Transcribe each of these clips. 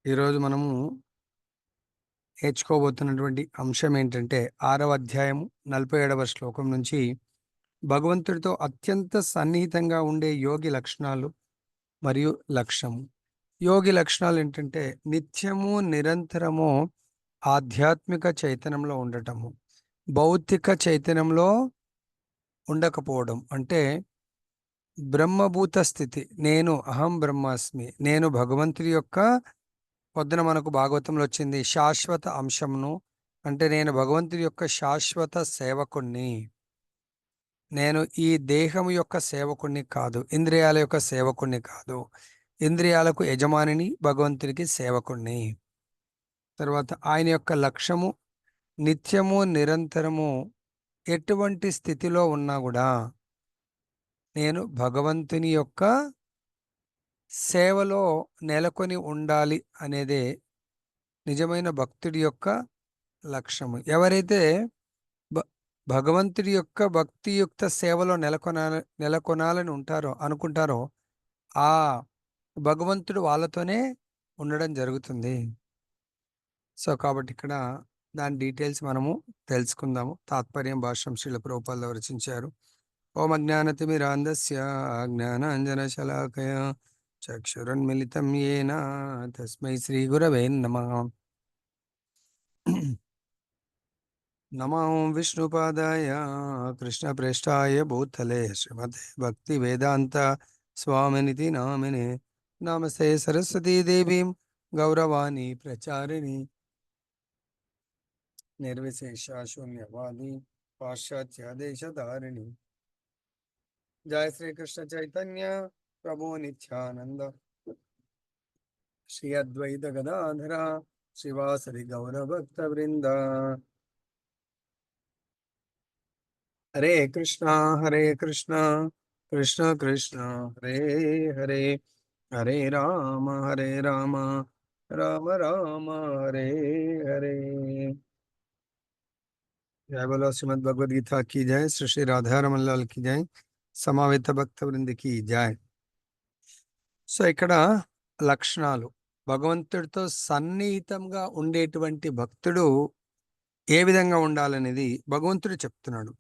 ఈరోజు మనము నేర్చుకోబోతున్నటువంటి అంశం ఏంటంటే 6వ అధ్యాయము 47వ శ్లోకం నుంచి భగవంతుడితో అత్యంత సన్నిహితంగా ఉండే యోగి లక్షణాలు మరియు లక్ష్యము. యోగి లక్షణాలు ఏంటంటే నిత్యము నిరంతరము ఆధ్యాత్మిక చైతన్యంలో ఉండటము, భౌతిక చైతన్యంలో ఉండకపోవడం. అంటే బ్రహ్మభూత స్థితి, నేను అహం బ్రహ్మాస్మి, నేను భగవంతుడి యొక్క పొద్దున మనకు భాగవతంలో వచ్చింది శాశ్వత అంశమును. అంటే నేను భగవంతుడి యొక్క శాశ్వత సేవకుణ్ణి. నేను ఈ దేహము యొక్క సేవకుణ్ణి కాదు, ఇంద్రియాల యొక్క సేవకుణ్ణి కాదు, ఇంద్రియాలకు యజమానిని, భగవంతుడికి సేవకుణ్ణి. తర్వాత ఆయన యొక్క లక్ష్యము నిత్యము నిరంతరము ఎటువంటి స్థితిలో ఉన్నా కూడా నేను భగవంతుని యొక్క సేవలో నెలకొని ఉండాలి అనేదే నిజమైన భక్తుడి యొక్క లక్ష్యము. ఎవరైతే భ- భగవంతుడి యొక్క భక్తియుక్త సేవలో నెలకొనాలని అనుకుంటారో ఆ భగవంతుడు వాళ్ళతోనే ఉండడం జరుగుతుంది. సో కాబట్టి ఇక్కడ దాని డీటెయిల్స్ మనము తెలుసుకుందాము. తాత్పర్యం భాష్యం శ్రీల ప్రభుపాదులు రచించారు. ఓం అజ్ఞానతిమిరాంధస్య జ్ఞానాంజనశలాకయ చక్షురన్మిళితం యేన తస్మై శ్రీ గురవే నమః. నమో విష్ణుపాదాయ కృష్ణప్రేష్ఠాయ భూతలే శ్రీమతే భక్తి వేదాంత స్వామినితి నామినే. నమస్తే సరస్వతీ దేవీం గౌరవాణి ప్రచారిణి నిర్విశేష శూన్యవాది పాశ్చాత్య దేశధారిణి. జయ శ్రీకృష్ణ చైతన్య ప్రభు నిత్యానంద శ్రీ అద్వైత గదాధర శివాసరి గౌరభక్త వృంద. హరే కృష్ణ కృష్ణ కృష్ణ హరే హరే, హరే రామ రామ రామ హరే హరే. जय बोलो श्रीमद भगवद गीता की जय, श्री श्री राधारमण लाल की जय, సమావేత భక్త వృందికి జాయ్. సో ఇక్కడ లక్షణాలు, భగవంతుడితో సన్నిహితంగా ఉండేటువంటి భక్తుడు ఏ విధంగా ఉండాలనేది భగవంతుడు చెప్తున్నాడు.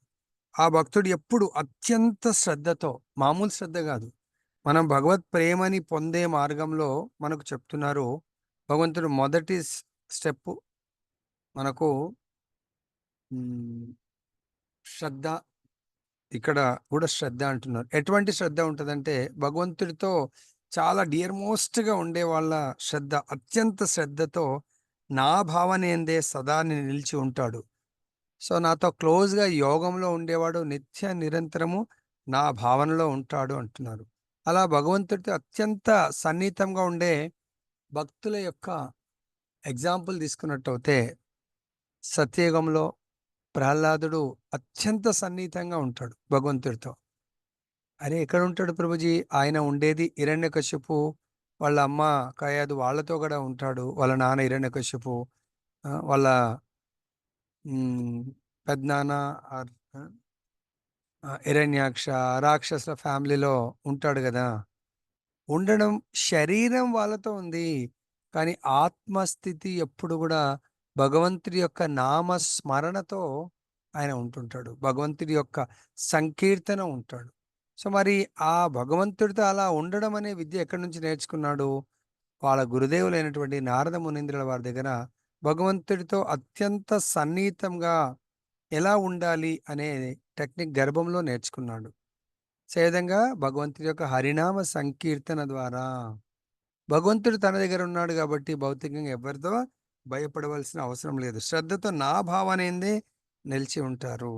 ఆ భక్తుడు ఎప్పుడు అత్యంత శ్రద్ధతో, మామూలు శ్రద్ధ కాదు, మనం భగవత్ ప్రేమని పొందే మార్గంలో మనకు చెప్తున్నారు. భగవంతుడు మొదటి స్టెప్ మనకు శ్రద్ధ. ఇక్కడ కూడా శ్రద్ధ అంటున్నారు. ఎటువంటి శ్రద్ధ ఉంటుందంటే భగవంతుడితో చాలా డియర్ మోస్ట్గా ఉండే వాళ్ళ శ్రద్ధ, అత్యంత శ్రద్ధతో నా భావన ఏందే సదా నిలిచి ఉంటాడు. సో నాతో క్లోజ్గా యోగంలో ఉండేవాడు నిత్య నిరంతరము నా భావనలో ఉంటాడు అంటున్నారు. అలా భగవంతుడితో అత్యంత సన్నిహితంగా ఉండే భక్తుల యొక్క ఎగ్జాంపుల్ తీసుకున్నట్టయితే సత్యయుగంలో ప్రహ్లాదుడు అత్యంత సన్నిహితంగా ఉంటాడు భగవంతుడితో. అరే ఎక్కడ ఉంటాడు ప్రభుజీ? ఆయన ఉండేది హిరణ్యకశిపు వాళ్ళ అమ్మ కయాదు వాళ్ళతో కూడా ఉంటాడు. వాళ్ళ నాన్న హిరణ్యకశిపు, వాళ్ళ పెద్దనాన్న హిరణ్యాక్ష రాక్షసుల ఫ్యామిలీలో ఉంటాడు కదా. ఉండడం శరీరం వాళ్ళతో ఉంది, కానీ ఆత్మస్థితి ఎప్పుడు కూడా భగవంతుడి యొక్క నామ స్మరణతో ఆయన ఉంటుంటాడు, భగవంతుడి యొక్క సంకీర్తన ఉంటాడు. సో మరి ఆ భగవంతుడితో అలా ఉండడం అనే విద్య ఎక్కడి నుంచి నేర్చుకున్నాడు? వాళ్ళ గురుదేవులైనటువంటి నారద మునీంద్రుల వారి దగ్గర భగవంతుడితో అత్యంత సన్నిహితంగా ఎలా ఉండాలి అనే టెక్నిక్ గర్భంలో నేర్చుకున్నాడు. సో ఈ విధంగా భగవంతుడి యొక్క హరినామ సంకీర్తన ద్వారా భగవంతుడు తన దగ్గర ఉన్నాడు కాబట్టి భౌతికంగా ఎవరితో భయపడవలసిన అవసరం లేదు. శ్రద్ధతో నా భావన ఏందే నిలిచి ఉంటారు.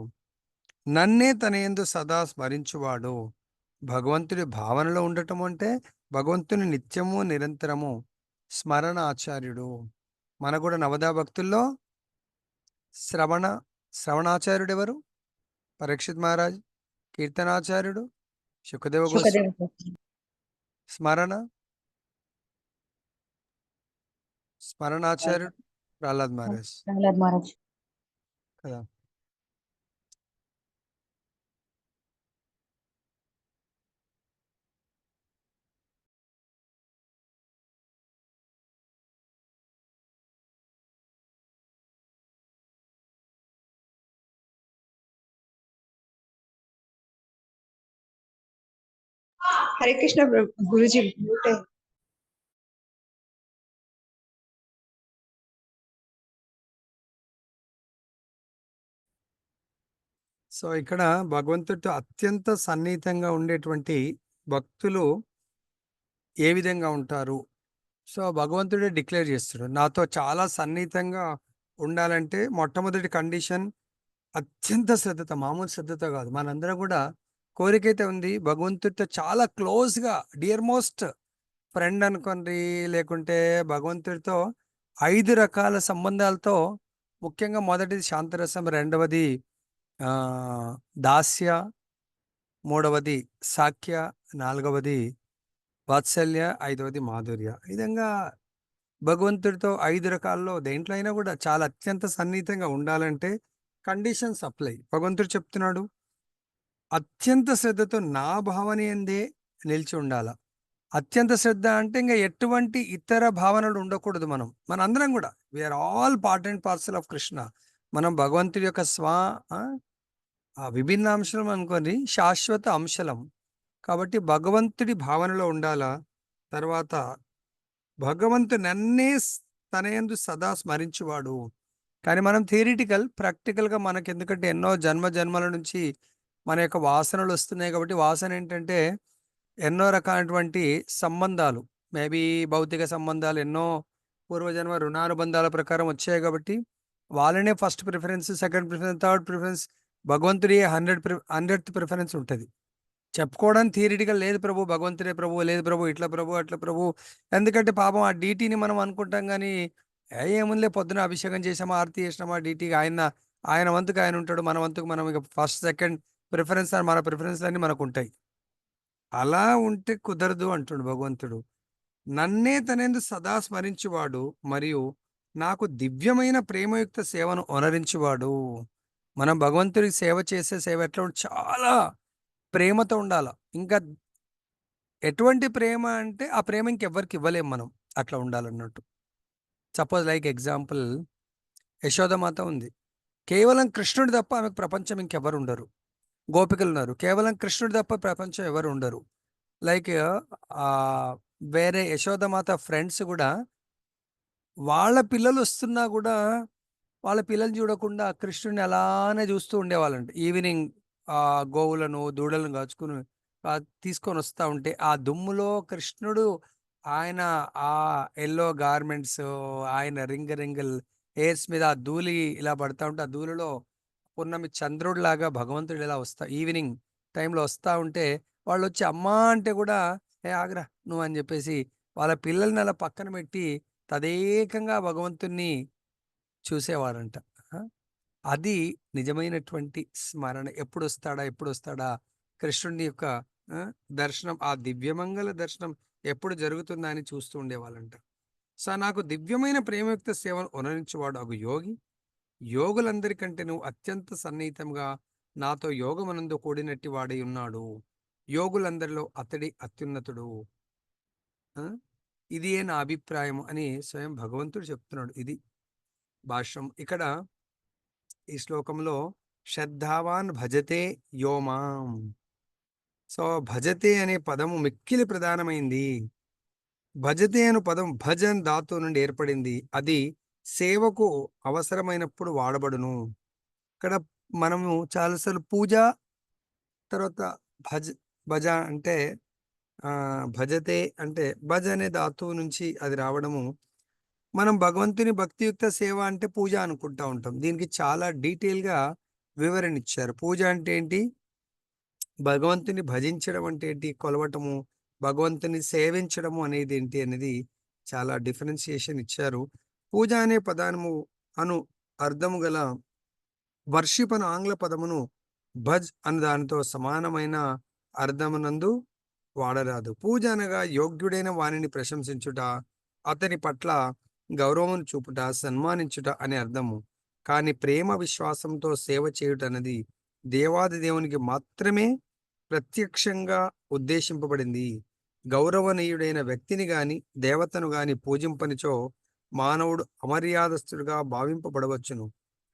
నన్నే తన యందు సదా స్మరించువాడు. భగవంతుడి భావనలో ఉండటం అంటే భగవంతుని నిత్యము నిరంతరము స్మరణ ఆచార్యుడు. మనకు కూడా నవదా భక్తుల్లో శ్రవణ శ్రవణాచార్యుడు ఎవరు? పరీక్షిత్ మహారాజ్. కీర్తనాచార్యుడు శుకదేవ గోస్వామి. సుఖదేవ స్మరణ స్మరణాచార్యుడు ప్రహ్లాద్ మహారాజ్ ప్రహ్లాద్ మహారాజ్. కదా. హరే కృష్ణ గురుజీ మ్యూట్ అయింది. సో ఇక్కడ భగవంతుడితో అత్యంత సన్నిహితంగా ఉండేటువంటి భక్తులు ఏ విధంగా ఉంటారు? సో భగవంతుడే డిక్లేర్ చేస్తాడు. నాతో చాలా సన్నిహితంగా ఉండాలంటే మొట్టమొదటి కండిషన్ అత్యంత శ్రద్ధతో, మామూలు శ్రద్ధతో కాదు. మనందరం కూడా కోరికైతే ఉంది భగవంతుడితో చాలా క్లోజ్‌గా డియర్ మోస్ట్ ఫ్రెండ్ అనుకోండి, లేకుంటే భగవంతుడితో 5 రకాల సంబంధాలతో, ముఖ్యంగా మొదటిది శాంతరసం, రెండవది దాస్య, మూడవది సాఖ్య, నాలుగవది వాత్సల్య, ఐదవది మాధుర్య. ఈ విధంగా భగవంతుడితో 5 రకాల్లో దేంట్లో అయినా కూడా చాలా అత్యంత సన్నిహితంగా ఉండాలంటే కండిషన్స్ అప్లై. భగవంతుడు చెప్తున్నాడు, అత్యంత శ్రద్ధతో నా భావన యందే నిలిచి ఉండాల. అత్యంత శ్రద్ధ అంటే ఇంక ఎటువంటి ఇతర భావనలు ఉండకూడదు. మనందరం కూడా we are all part and parcel of Krishna. మనం భగవంతుడి యొక్క విభిన్న అంశం అనుకోని శాశ్వత అంశలం. కాబట్టి భగవంతుడి భావనలో ఉండాలా. తర్వాత భగవంతు నన్నే తన యందు సదా స్మరించువాడు. కానీ మనం థియరిటికల్, ప్రాక్టికల్‌గా మనకెందుకంటే ఎన్నో జన్మల నుంచి మన యొక్క వాసనలు వస్తున్నాయి కాబట్టి, వాసన ఏంటంటే ఎన్నో రకాలైనటువంటి సంబంధాలు, మేబీ భౌతిక సంబంధాలు ఎన్నో పూర్వజన్మ రుణానుబంధాల ప్రకారం వచ్చాయి కాబట్టి, వాళ్ళనే first preference, second preference, third preference, భగవంతుడి 100th ప్రిఫరెన్స్ ఉంటది. చెప్పుకోవడానికి థియరిటికల్ లేదు ప్రభు, భగవంతుడే ప్రభువు, లేదు ప్రభు ఇట్లా ప్రభు, అట్లా ప్రభు. ఎందుకంటే పాపం ఆ డీటీని మనం అనుకుంటాం గానీ, ఏముందిలే పొద్దున అభిషేకం చేసామా, ఆరతి చేసినామా డీటీకి, ఆయన వంతుకు ఆయన ఉంటాడు. మన వంతుకు మనం ఇక ఫస్ట్, సెకండ్ ప్రిఫరెన్స్ అని మన ప్రిఫరెన్స్‌లన్నీ మనకుంటాయి. అలా ఉంటే కుదరదు అంటుండు భగవంతుడు. నన్నే తనయందు సదా స్మరించువాడు మరియు నాకు దివ్యమైన ప్రేమయుక్త సేవను ఒనరించువాడు. మనం భగవంతుడికి సేవ చేసే సేవ ఎట్లా చాలా ప్రేమతో ఉండాల. ఇంకా ఎటువంటి ప్రేమ అంటే ఆ ప్రేమ ఇంకెవ్వరికి ఇవ్వలేం మనం. అట్లా ఉండాలన్నట్టు. సపోజ్ లైక్ ఎగ్జాంపుల్, యశోదమాత ఉంది. కేవలం కృష్ణుడు తప్ప ఆమెకు ప్రపంచం ఇంకెవ్వరు ఉండరు. గోపికలున్నారు. కేవలం కృష్ణుడు తప్ప ప్రపంచం ఎవరు ఉండరు. లైక్ వేరే యశోదమాత ఫ్రెండ్స్ గూడా వాళ్ళ పిల్లలొస్తున్నా గూడా, వాళ్ళ పిల్లల్ని చూడకుండా కృష్ణుడిని అలానే చూస్తూ ఉండేవాళ్ళంట. ఈవినింగ్ గోవులను, దూడలను కాచుకొని తీసుకొనొస్తా ఉంటే, ఆ దుమ్ములో కృష్ణుడు, ఆయన ఆ యెల్లో గార్మెంట్స్, ఆయన రింగుల్ హెయిర్స్ మీద ఆ ధూళి ఇలా పడతా ఉంటే, ఆ ధూళిలో పున్నమి చంద్రుడిలాగా భగవంతుడు ఇలా ఈవినింగ్ టైంలో వస్తా ఉంటే, వాళ్ళొచ్చి అమ్మా అంటే కూడా, "ఏ ఆగురా నువ్వు" అని చెప్పేసి వాళ్ళ పిల్లల్ని అలా పక్కన పెట్టి తదేకంగా భగవంతుణ్ణి చూసేవారంట. ఆ! అది నిజమైనటువంటి స్మరణ. ఎప్పుడొస్తాడా? ఎప్పుడొస్తాడా? కృష్ణుడి యొక్క ఆ! దర్శనం, ఆ దివ్యమంగళ దర్శనం ఎప్పుడు జరుగుతుందా అని చూస్తూ ఉండేవాళ్ళంట. సో, నాకు దివ్యమైన ప్రేమయుక్త సేవను ఒనరించువాడు అగు యోగి, యోగులందరికంటేను అత్యంత సన్నిహితంగా నాతో యోగమనందు కూడినట్టి వాడై ఉన్నాడు. యోగులందరిలో అతడి అత్యున్నతుడు. ఆ! ఇదియే నా అభిప్రాయం అని స్వయం భగవంతుడు చెప్తున్నాడు. ఇది భాష్యం. ఇక్కడ ఈ శ్లోకంలో శ్రద్ధావాన్ భజతే యో మాం. సో, భజతే అనే పదము మిక్కిలి ప్రధానమైంది. భజతే అను పదం భజన్ ధాతువు నుండి ఏర్పడింది. అది సేవకు అవసరమైనప్పుడు వాడబడును. ఇక్కడ మనము చాలాసార్లు పూజ, తర్వాత భజ భజ అంటే భజతే అంటే భజ్ అనే ధాతువు నుంచి అది రావడము. మనం భగవంతుని భక్తియుక్త సేవ అంటే పూజ అనుకుంటా ఉంటాం. దీనికి చాలా డీటెయిల్‌గా వివరణ ఇచ్చారు. పూజ అంటే ఏంటి? భగవంతుని భజించడం అంటే ఏంటి? కొలవటము, భగవంతుని సేవించడము అనేది ఏంటి అనేది చాలా డిఫరెన్షియేషన్ ఇచ్చారు. పూజ అనే పదాము అను అర్థము గల వర్షిప్ అను ఆంగ్ల పదమును భజ్ అను దానితో సమానమైన అర్థమునందు వాడరాదు. పూజ అనగా యోగ్యుడైన వానిని ప్రశంసించుట, అతని పట్ల గౌరవం చూపుట, సన్మానించుట అనే అర్థము. కానీ ప్రేమ విశ్వాసంతో సేవ చేయుటన్నది దేవాది దేవునికి మాత్రమే ప్రత్యక్షంగా ఉద్దేశింపబడింది. గౌరవనీయుడైన వ్యక్తిని గాని, దేవతను గాని పూజింపనిచో మానవుడు అమర్యాదస్తుడుగా భావింపబడవచ్చును.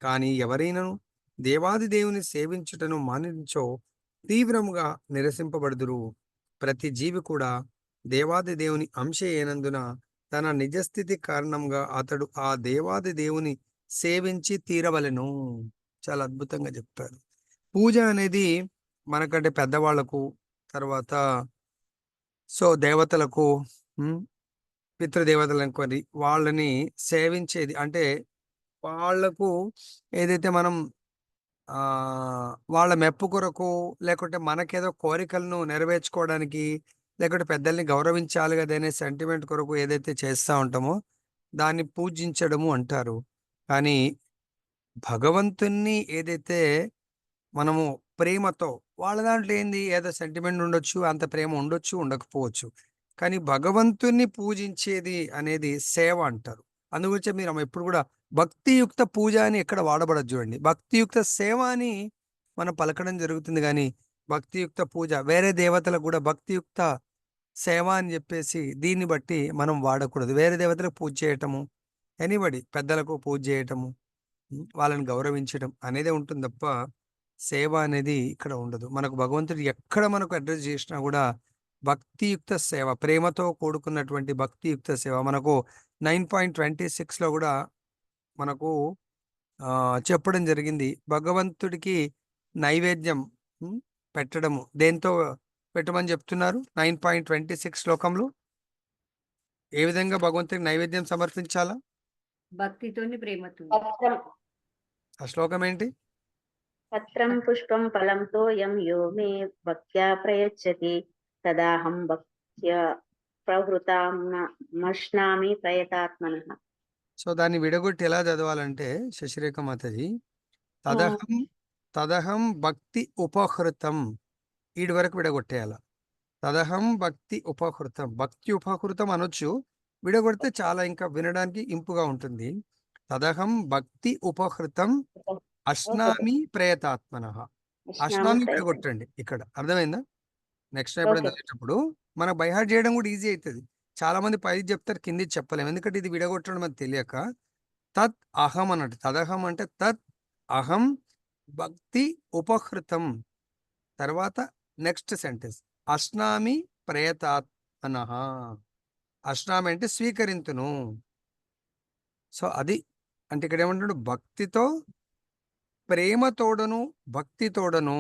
కానీ ఎవరైనను దేవాది దేవుని సేవించుటను మానించో తీవ్రముగా నిరసింపబడుదురు. ప్రతి జీవి కూడా దేవాది దేవుని అంశ అయినందున తన నిజస్థితి కారణంగా అతడు ఆ దేవాది దేవుని సేవించి తీరవలెను. చాలా అద్భుతంగా చెప్తారు. పూజ అనేది మనకంటే పెద్దవాళ్లకు, తర్వాత దేవతలకు, హ్మ్, పితృదేవతలు అనుకోని వాళ్ళని సేవించేది. అంటే వాళ్లకు ఏదైతే మనం వాళ్ళ మెప్పు కొరకు, లేకుంటే మనకేదో కోరికలను నెరవేర్చుకోవడానికి, లేకుంటే పెద్దల్ని గౌరవించాలి కదా అనే సెంటిమెంట్ కొరకు ఏదైతే చేస్తా ఉంటామో దాన్ని పూజించడము అంటారు. కానీ భగవంతుణ్ణి ఏదైతే మనము ప్రేమతో, వాళ్ళ దాంట్లో ఏంది ఏదో సెంటిమెంట్ ఉండొచ్చు, అంత ప్రేమ ఉండొచ్చు, ఉండకపోవచ్చు. కానీ భగవంతుణ్ణి పూజించేది అనేది సేవ అంటారు. అందుగురించే మీరు ఎప్పుడు కూడా భక్తియుక్త పూజ అని ఎక్కడ వాడబడదు చూడండి. భక్తియుక్త సేవ అని మనం పలకడం జరుగుతుంది కానీ భక్తియుక్త పూజ వేరే దేవతలకు కూడా భక్తియుక్త సేవ అని చెప్పేసి దీన్ని బట్టి మనం వాడకూడదు. వేరే దేవతలకు పూజ చేయటము, ఎనీబడి పెద్దలకు పూజ చేయటము, వాళ్ళని గౌరవించడం అనేదే ఉంటుంది తప్ప సేవ అనేది ఇక్కడ ఉండదు. మనకు భగవంతుడు ఎక్కడ మనకు అడ్రస్ చేసినా కూడా భక్తియుక్త సేవ, ప్రేమతో కూడుకున్నటువంటి భక్తియుక్త సేవ. మనకు 9.26లో కూడా మనకు చెప్పడం జరిగింది. భగవంతుడికి నైవేద్యం పెట్టడము దేంతో పెట్టమని చెప్తున్నారు? 9.26 శ్లోకంలో ఏ విధంగా భగవంతుడికి నైవేద్యం సమర్పించాలా? భక్తితోని, ప్రేమతో. ఆ శ్లోకం ఏంటి? పత్రం పుష్పం ఫలం తోయం యో మే భక్త్యా ప్రయచ్చతి తదాహం భక్త్యా ప్రవృతామశ్నామి ప్రయతాత్మనః. సో దాన్ని విడగొట్టి ఎలా చదవాలంటే శశిరేఖ మాతాజీ, తదహం తదహం భక్తి ఉపహృతం, ఈడి వరకు విడగొట్టేయాల. తదహం భక్తి ఉపహృతం, భక్తి ఉపహృతం అనొచ్చు, విడగొడితే చాలా ఇంకా వినడానికి ఇంపుగా ఉంటుంది. తదహం భక్తి ఉపహృతం అశ్నామి ప్రయతాత్మనః. అశ్నామి విడగొట్టండి ఇక్కడ, అర్థమైందా? నెక్స్ట్ ఎప్పుడైనా చదివేటప్పుడు మనకు బైహార్ట్ చేయడం కూడా ఈజీ అవుతుంది. చాలా మంది పైది చెప్తారు, కింది చెప్పలేము, ఎందుకంటే ఇది విడగొట్టడం అది తెలియక. తత్ అహం అన్నట్టు, తదహం అంటే తత్ అహం భక్తి ఉపహృతం. తర్వాత నెక్స్ట్ సెంటెన్స్ అశ్నామి ప్రయతాత్మనః. అశ్నామి అంటే స్వీకరింతును. సో అది అంటే ఇక్కడ ఏమంటాడు, భక్తితో, ప్రేమతోడను, భక్తితోడను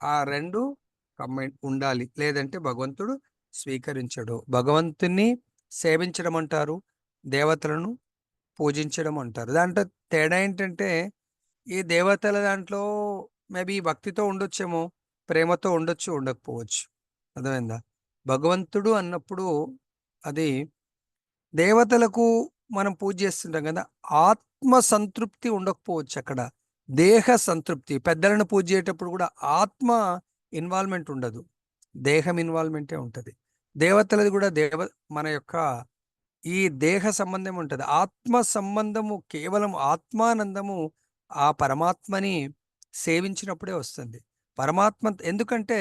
ఆ రెండు కంబైన్ ఉండాలి, లేదంటే భగవంతుడు స్వీకరించడు. భగవంతుని సేవించడం అంటారు, దేవతలను పూజించడం అంటారు. దాంట్లో తేడా ఏంటంటే ఈ దేవతల దాంట్లో మేబీ భక్తితో ఉండొచ్చేమో, ప్రేమతో ఉండొచ్చు, ఉండకపోవచ్చు. అర్థమైందా? భగవంతుడు అన్నప్పుడు అది దేవతలకు మనం పూజ చేస్తుంటాం కదా, ఆత్మ సంతృప్తి ఉండకపోవచ్చు అక్కడ, దేహ సంతృప్తి. పెద్దలను పూజ చేసేటప్పుడు కూడా ఆత్మ ఇన్వాల్వ్మెంట్ ఉండదు, దేహం ఇన్వాల్వ్మెంటే ఉంటుంది. దేవతలది కూడా మన యొక్క ఈ దేహ సంబంధం ఉంటుంది. ఆత్మ సంబంధము కేవలం ఆత్మానందము ఆ పరమాత్మని సేవించినప్పుడే వస్తుంది. పరమాత్మ ఎందుకంటే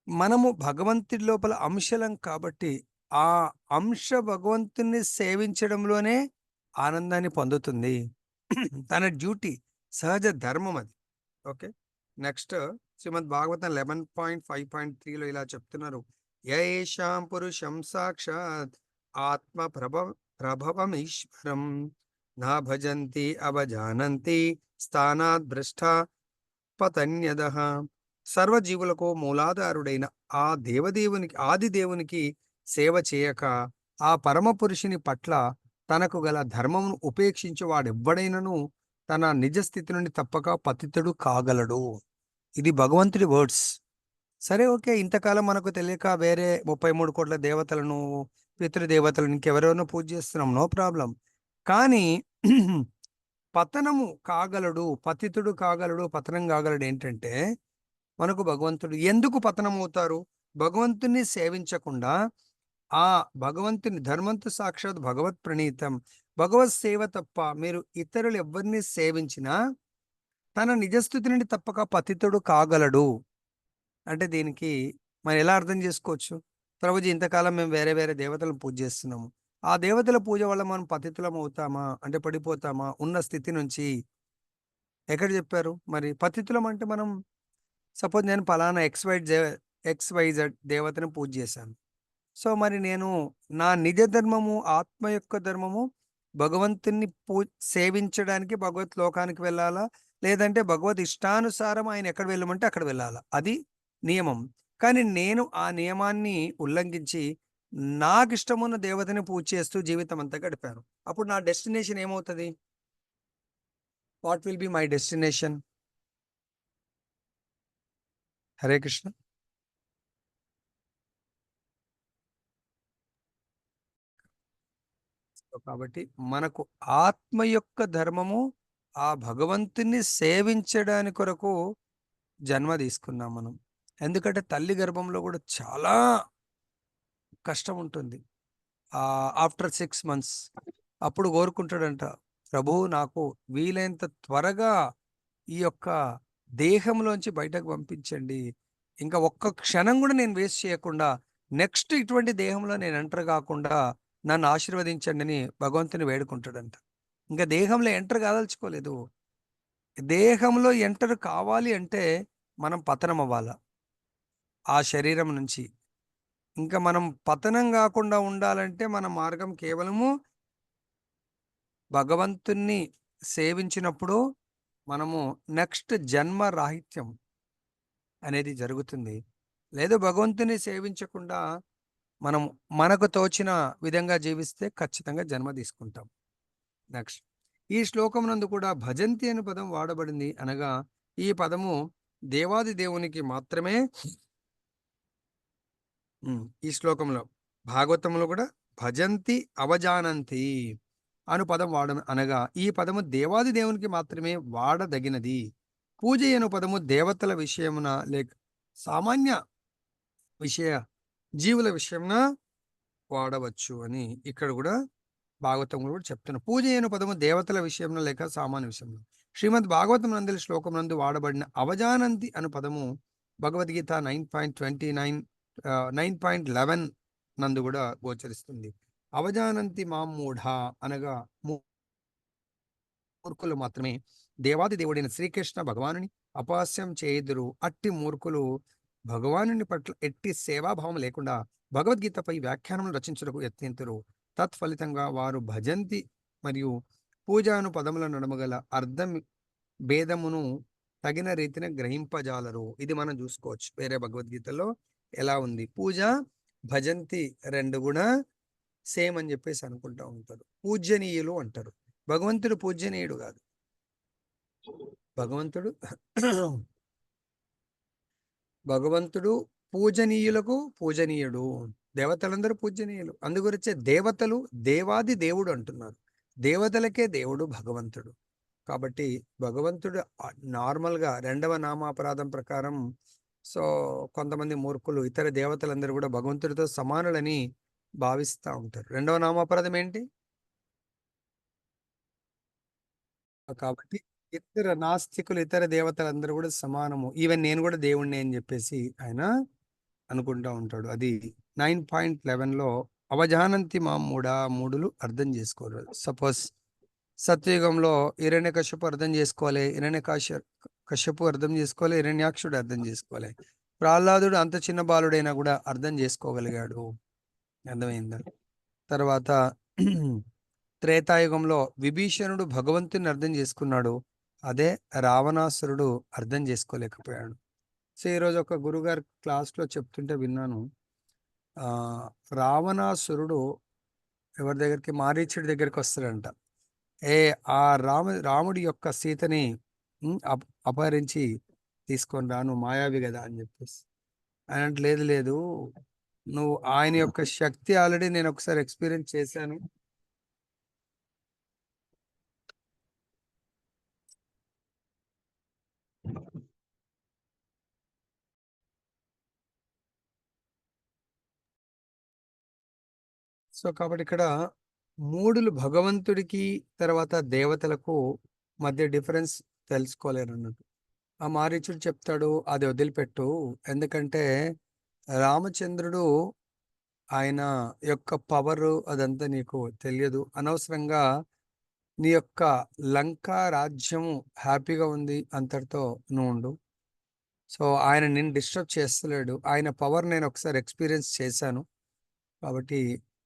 మనము భగవంతుడి లోపల అంశలం కాబట్టి ఆ అంశ భగవంతుని సేవించడంలోనే ఆనందాన్ని పొందుతుంది. తన డ్యూటీ, సహజ ధర్మం అది. ఓకే, నెక్స్ట్ శ్రీమద్ భాగవతం 11.5.3లో ఇలా చెప్తున్నారు. ఏషాం పురుషం సాక్షాత్ ఆత్మ ప్రభవమీశ్వరం నా భజంతి అవజానంతి స్థానాత్ భ్రష్ట పతన్యదః. సర్వజీవులకు మూలాధారుడైన ఆ దేవదేవునికి, ఆది దేవునికి సేవ చేయక ఆ పరమ పురుషుని పట్ల తనకు గల ధర్మమును ఉపేక్షించి వాడెవ్వడైనను తన నిజస్థితి నుండి తప్పక పతితుడు కాగలడు. ఇది భగవంతుడి వర్డ్స్. సరే, ఓకే, ఇంతకాలం మనకు తెలియక వేరే 33 కోట్ల దేవతలను, పితృదేవతలను, ఇంకెవరెవరినో పూజ చేస్తున్నాం, నో ప్రాబ్లం. కానీ పతనము కాగలడు, పతితుడు కాగలడు, పతనం కాగలడు ఏంటంటే మనకు భగవంతుడు. ఎందుకు పతనం అవుతారు? భగవంతుని సేవించకుండా ఆ భగవంతుని ధర్మంతు సాక్షాత్ భగవత్ ప్రణీతం, భగవత్ సేవ తప్ప మీరు ఇతరులు ఎవరిని సేవించినా తన నిజస్థితి నుండి తప్పక పతితుడు కాగలడు. అంటే దీనికి మనం ఎలా అర్థం చేసుకోవచ్చు? ప్రభుజీ, ఇంతకాలం మేము వేరే వేరే దేవతలను పూజ చేస్తున్నాము, ఆ దేవతల పూజ వల్ల మనం పతితులం అవుతామా అంటే పడిపోతామా ఉన్న స్థితి నుంచి? ఎక్కడ చెప్పారు? మరి పతితులం అంటే మనం సపోజ్ నేను పలానా XYZ దేవతను పూజ చేశాను. సో మరి నేను నా నిజ ధర్మము, ఆత్మ యొక్క ధర్మము భగవంతుని సేవించడానికి భగవత్ లోకానికి వెళ్ళాలా? లేదంటే భగవద్ ఇష్టానుసారం ఆయన ఎక్కడ వెళ్ళమంటే అక్కడ వెళ్ళాలా? అది నియమం. కానీ నేను ఆ నియమాన్ని ఉల్లంఘించి నాకిష్టమున్న దేవతని పూజ చేస్తూ జీవితం అంతా గడిపాను. అప్పుడు నా డెస్టినేషన్ ఏమవుతది? What will be my destination? Hare Krishna. కాబట్టి మనకు ఆత్మ యొక్క ధర్మము ఆ భగవంతుని సేవించడానికి కొరకు జన్మ తీసుకున్నాం మనం. ఎందుకంటే తల్లి గర్భంలో కూడా చాలా కష్టం ఉంటుంది. ఆఫ్టర్ 6 months అప్పుడు కోరుకుంటాడంట, ప్రభువు నాకు వీలైనంత త్వరగా ఈ యొక్క దేహంలోంచి బయటకు పంపించండి. ఇంకా ఒక్క క్షణం కూడా నేను వేస్ట్ చేయకుండా నెక్స్ట్ ఇటువంటి దేహంలో నేను ఎంటర్ కాకుండా నన్ను ఆశీర్వదించండి అని భగవంతుని వేడుకుంటాడంట. ఇంకా దేహంలో ఎంటర్ కాదలుచుకోలేదు. దేహంలో ఎంటర్ కావాలి అంటే మనం పతనం అవ్వాల ఆ శరీరం నుంచి. ఇంకా మనం పతనం కాకుండా ఉండాలంటే మన మార్గం కేవలము భగవంతుణ్ణి సేవించినప్పుడు మనము నెక్స్ట్ జన్మ రాహిత్యం అనేది జరుగుతుంది. లేదు భగవంతుని సేవించకుండా మనం మనకు తోచిన విధంగా జీవిస్తే ఖచ్చితంగా జన్మ తీసుకుంటాం. నెక్స్ట్ ఈ శ్లోకం నందు కూడా భజంతి అనే పదం వాడబడింది. అనగా ఈ పదము దేవాది దేవునికి మాత్రమే. ఈ శ్లోకంలో భాగవతంలో కూడా భజంతి అవజానంతి అను పదం అనగా ఈ పదము దేవాది దేవునికి మాత్రమే వాడదగినది. పూజ అను పదము దేవతల విషయమున లేక సామాన్య విషయ జీవుల విషయమున వాడవచ్చు అని ఇక్కడ కూడా భాగవతంలో కూడా చెప్తున్నా. పూజ అను పదము దేవతల విషయంలో లేక సామాన్య విషయంలో. శ్రీమద్ భాగవతం నందలి శ్లోకం నందు వాడబడిన అవజానంతి అను పదము భగవద్గీత 9.11 నందు కూడా గోచరిస్తుంది. అవజానంతి మాం మూఢ అనగా మూర్ఖులు మాత్రమే దేవాది దేవుడైన శ్రీకృష్ణ భగవానుని అపహాస్యం చేయుదురు. అట్టి మూర్ఖులు భగవానుని పట్ల ఎట్టి సేవాభావం లేకుండా భగవద్గీతపై వ్యాఖ్యానం రచించుటకు యత్నింతురు. తత్ఫలితంగా వారు భజంతి మరియు పూజాను పదముల నడమగల అర్థం భేదమును తగిన రీతిన గ్రహింపజాలరు. ఇది మనం చూసుకోవచ్చు వేరే భగవద్గీతలో ఎలా ఉంది. పూజ భజంతి రెండు కూడా సేమ్ అని చెప్పేసి అనుకుంటా ఉంటారు. పూజనీయులు అంటారు. భగవంతుడు పూజనీయుడు కాదు. భగవంతుడు పూజనీయులకు పూజనీయుడు. దేవతలందరూ పూజనీయులు. అందుగురించే దేవతలు దేవాది దేవుడు అంటున్నారు. దేవతలకే దేవుడు భగవంతుడు. కాబట్టి భగవంతుడు నార్మల్గా 2వ నామాపరాధం ప్రకారం సో కొంతమంది మూర్ఖులు ఇతర దేవతలందరూ కూడా భగవంతుడితో సమానులని భావిస్తూ ఉంటారు. 2వ నామాపరాధం ఏంటి? కాబట్టి ఇతర నాస్తికులు ఇతర దేవతలందరూ కూడా సమానము, ఈవెన్ నేను కూడా దేవుణ్ణి అని చెప్పేసి ఆయన అనుకుంటా ఉంటాడు. అది 9.11లో అవజానంతి మా మూడులు అర్థం చేసుకోవాలి. సపోజ్ సత్యయుగంలో హిరణ్యకశిపు అర్థం చేసుకోవాలి, కశ్యపు అర్థం చేసుకోవాలి, హిరణ్యాక్షుడు అర్థం చేసుకోవాలి. ప్రహ్లాదుడు అంత చిన్న బాలుడైనా కూడా అర్థం చేసుకోగలిగాడు. అర్థమైందా? తర్వాత త్రేతాయుగంలో విభీషణుడు భగవంతుని అర్థం చేసుకున్నాడు. అదే రావణాసురుడు అర్థం చేసుకోలేకపోయాడు. సో ఈరోజు ఒక గురుగారు క్లాస్లో చెప్తుంటే విన్నాను. రావణాసురుడు ఎవరి దగ్గరికి? మారీచుడి దగ్గరికి వస్తాడంట. ఆ రాముడి యొక్క సీతని అపహరించి తీసుకొని రా, నువ్వు మాయావి కదా అని చెప్పేసి. ఆయన అంటే లేదు నువ్వు ఆయన యొక్క శక్తి ఆల్రెడీ నేను ఒకసారి ఎక్స్పీరియన్స్ చేశాను. సో కాబట్టి ఇక్కడ మూడులు భగవంతుడికి తర్వాత దేవతలకు మధ్య డిఫరెన్స్ తెలుసుకోలేరు అన్నట్టు. ఆ మారీచుడు చెప్తాడు, అది వదిలిపెట్టు. ఎందుకంటే రామచంద్రుడు ఆయన యొక్క పవరు అదంతా నీకు తెలియదు. అనవసరంగా నీ యొక్క లంకా రాజ్యము హ్యాపీగా ఉంది, అంతటితో నువ్వు ఉండు. సో ఆయన నిన్ను డిస్టర్బ్ చేస్తలేడు. ఆయన పవర్ నేను ఒకసారి ఎక్స్పీరియన్స్ చేశాను. కాబట్టి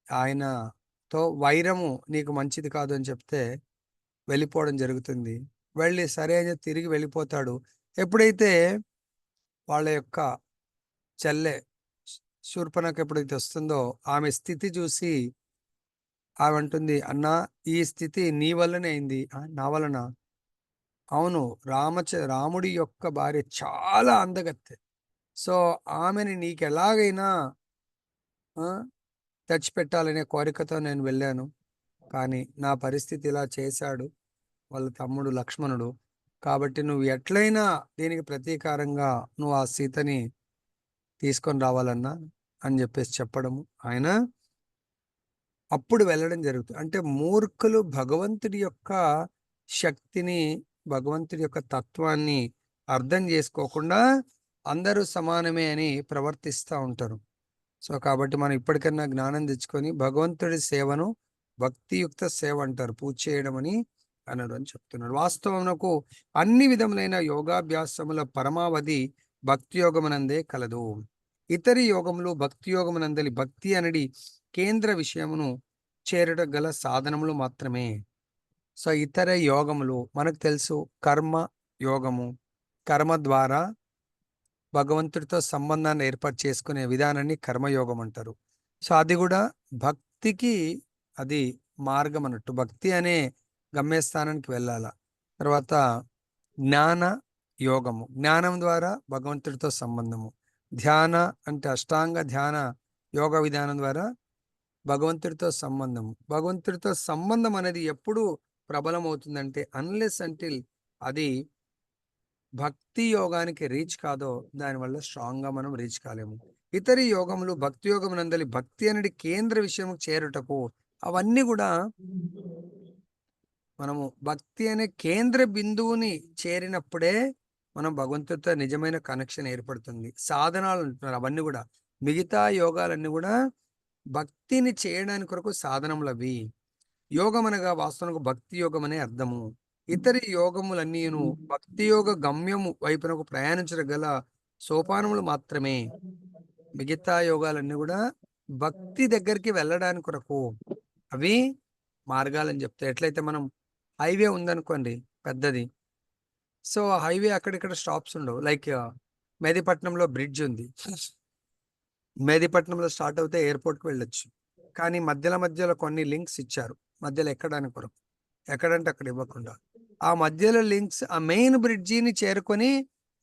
ఆయనతో వైరము నీకు మంచిది కాదు అని చెప్తే వెళ్ళిపోవడం జరుగుతుంది. వెళ్ళి సరే అని చెప్పి తిరిగి వెళ్ళిపోతాడు. ఎప్పుడైతే వాళ్ళ యొక్క చెల్లె శూర్పణఖ ఎప్పుడైతే వస్తుందో ఆమె స్థితి చూసి ఆమె అంటుంది, అన్నా ఈ స్థితి నీ వల్లనే అయింది. నా వలన? అవును, రాముడి యొక్క భార్య చాలా అందగత్తె. సో ఆమెని నీకెలాగైనా ఆ, తెచ్చిపెట్టాలనే కోరికతో నేను వెళ్ళాను. కానీ నా పరిస్థితి ఇలా చేశాడు వాళ్ళ తమ్ముడు లక్ష్మణుడు. కాబట్టి నువ్వు ఎట్లయినా దీనికి ప్రతీకారంగా నువ్వు ఆ సీతని తీసుకొని రావాలన్నా అని చెప్పేసి చెప్పడము. ఆయన అప్పుడు వెళ్ళడం జరుగుతుంది. అంటే మూర్ఖులు భగవంతుడి యొక్క శక్తిని, భగవంతుడి యొక్క తత్వాన్ని అర్థం చేసుకోకుండా అందరూ సమానమే అని ప్రవర్తిస్తూ ఉంటారు. సో కాబట్టి మనం ఇప్పటికన్నా జ్ఞానం తెచ్చుకొని భగవంతుడి సేవను భక్తియుక్త సేవ అంటారు, పూజ చేయడం అని అన్నాడు అని చెప్తున్నాడు. వాస్తవమునకు అన్ని విధములైన యోగాభ్యాసముల పరమావధి భక్తి యోగమునందే కలదు. ఇతరి యోగములు భక్తి యోగమునందలి భక్తి అనడి కేంద్ర విషయమును చేరుట గల సాధనములు మాత్రమే. సో ఇతర యోగములు మనకు తెలుసు. కర్మ యోగము, కర్మ ద్వారా భగవంతుడితో సంబంధాన్ని ఏర్పాటు చేసుకునే విధానాన్ని కర్మయోగం అంటారు. సో అది కూడా భక్తికి అది మార్గం అన్నట్టు. భక్తి అనే గమ్యస్థానానికి వెళ్ళాల. తర్వాత జ్ఞాన యోగము, జ్ఞానం ద్వారా భగవంతుడితో సంబంధము. ధ్యాన అంటే అష్టాంగ ధ్యాన యోగ విధానం ద్వారా భగవంతుడితో సంబంధము. భగవంతుడితో సంబంధం అనేది ఎప్పుడు ప్రబలం అవుతుందంటే అన్లెస్ అంటిల్ అది భక్తి యోగానికి రీచ్ కాదో దానివల్ల స్ట్రాంగ్ గా మనం రీచ్ కాలేము. ఇతరి యోగములు భక్తి యోగం నందలి భక్తి అనేది కేంద్ర విషయము చేరుటకు, అవన్నీ కూడా మనము భక్తి అనే కేంద్ర బిందువుని చేరినప్పుడే మనం భగవంతుడితో నిజమైన కనెక్షన్ ఏర్పడుతుంది. సాధనాలు అంటున్నారు అవన్నీ కూడా, మిగతా యోగాలన్నీ కూడా భక్తిని చేయడానికి కొరకు సాధనములు అవి. యోగం అనగా వాస్తవకు భక్తి యోగం అనే అర్థము. ఇతర యోగములన్నీను భక్తి యోగ గమ్యము వైపునకు ప్రయాణించగల సోపానములు మాత్రమే. మిగతా యోగాలన్నీ కూడా భక్తి దగ్గరికి వెళ్ళడానికి కొరకు అవి మార్గాలని చెప్తాయి. ఎట్లయితే మనం హైవే ఉందనుకోండి పెద్దది, సో హైవే అక్కడిక్కడ స్టాప్స్ ఉండవు. లైక్ మెహదీపట్నంలో బ్రిడ్జ్ ఉంది. మెహదీపట్నంలో స్టార్ట్ అవుతే ఎయిర్పోర్ట్కి వెళ్ళొచ్చు. కానీ మధ్యలో కొన్ని లింక్స్ ఇచ్చారు మధ్యలో ఎక్కడానికి కొరకు. ఎక్కడంటే అక్కడ ఇవ్వకుండా ఆ మధ్యలో లింక్స్ ఆ మెయిన్ బ్రిడ్జిని చేరుకొని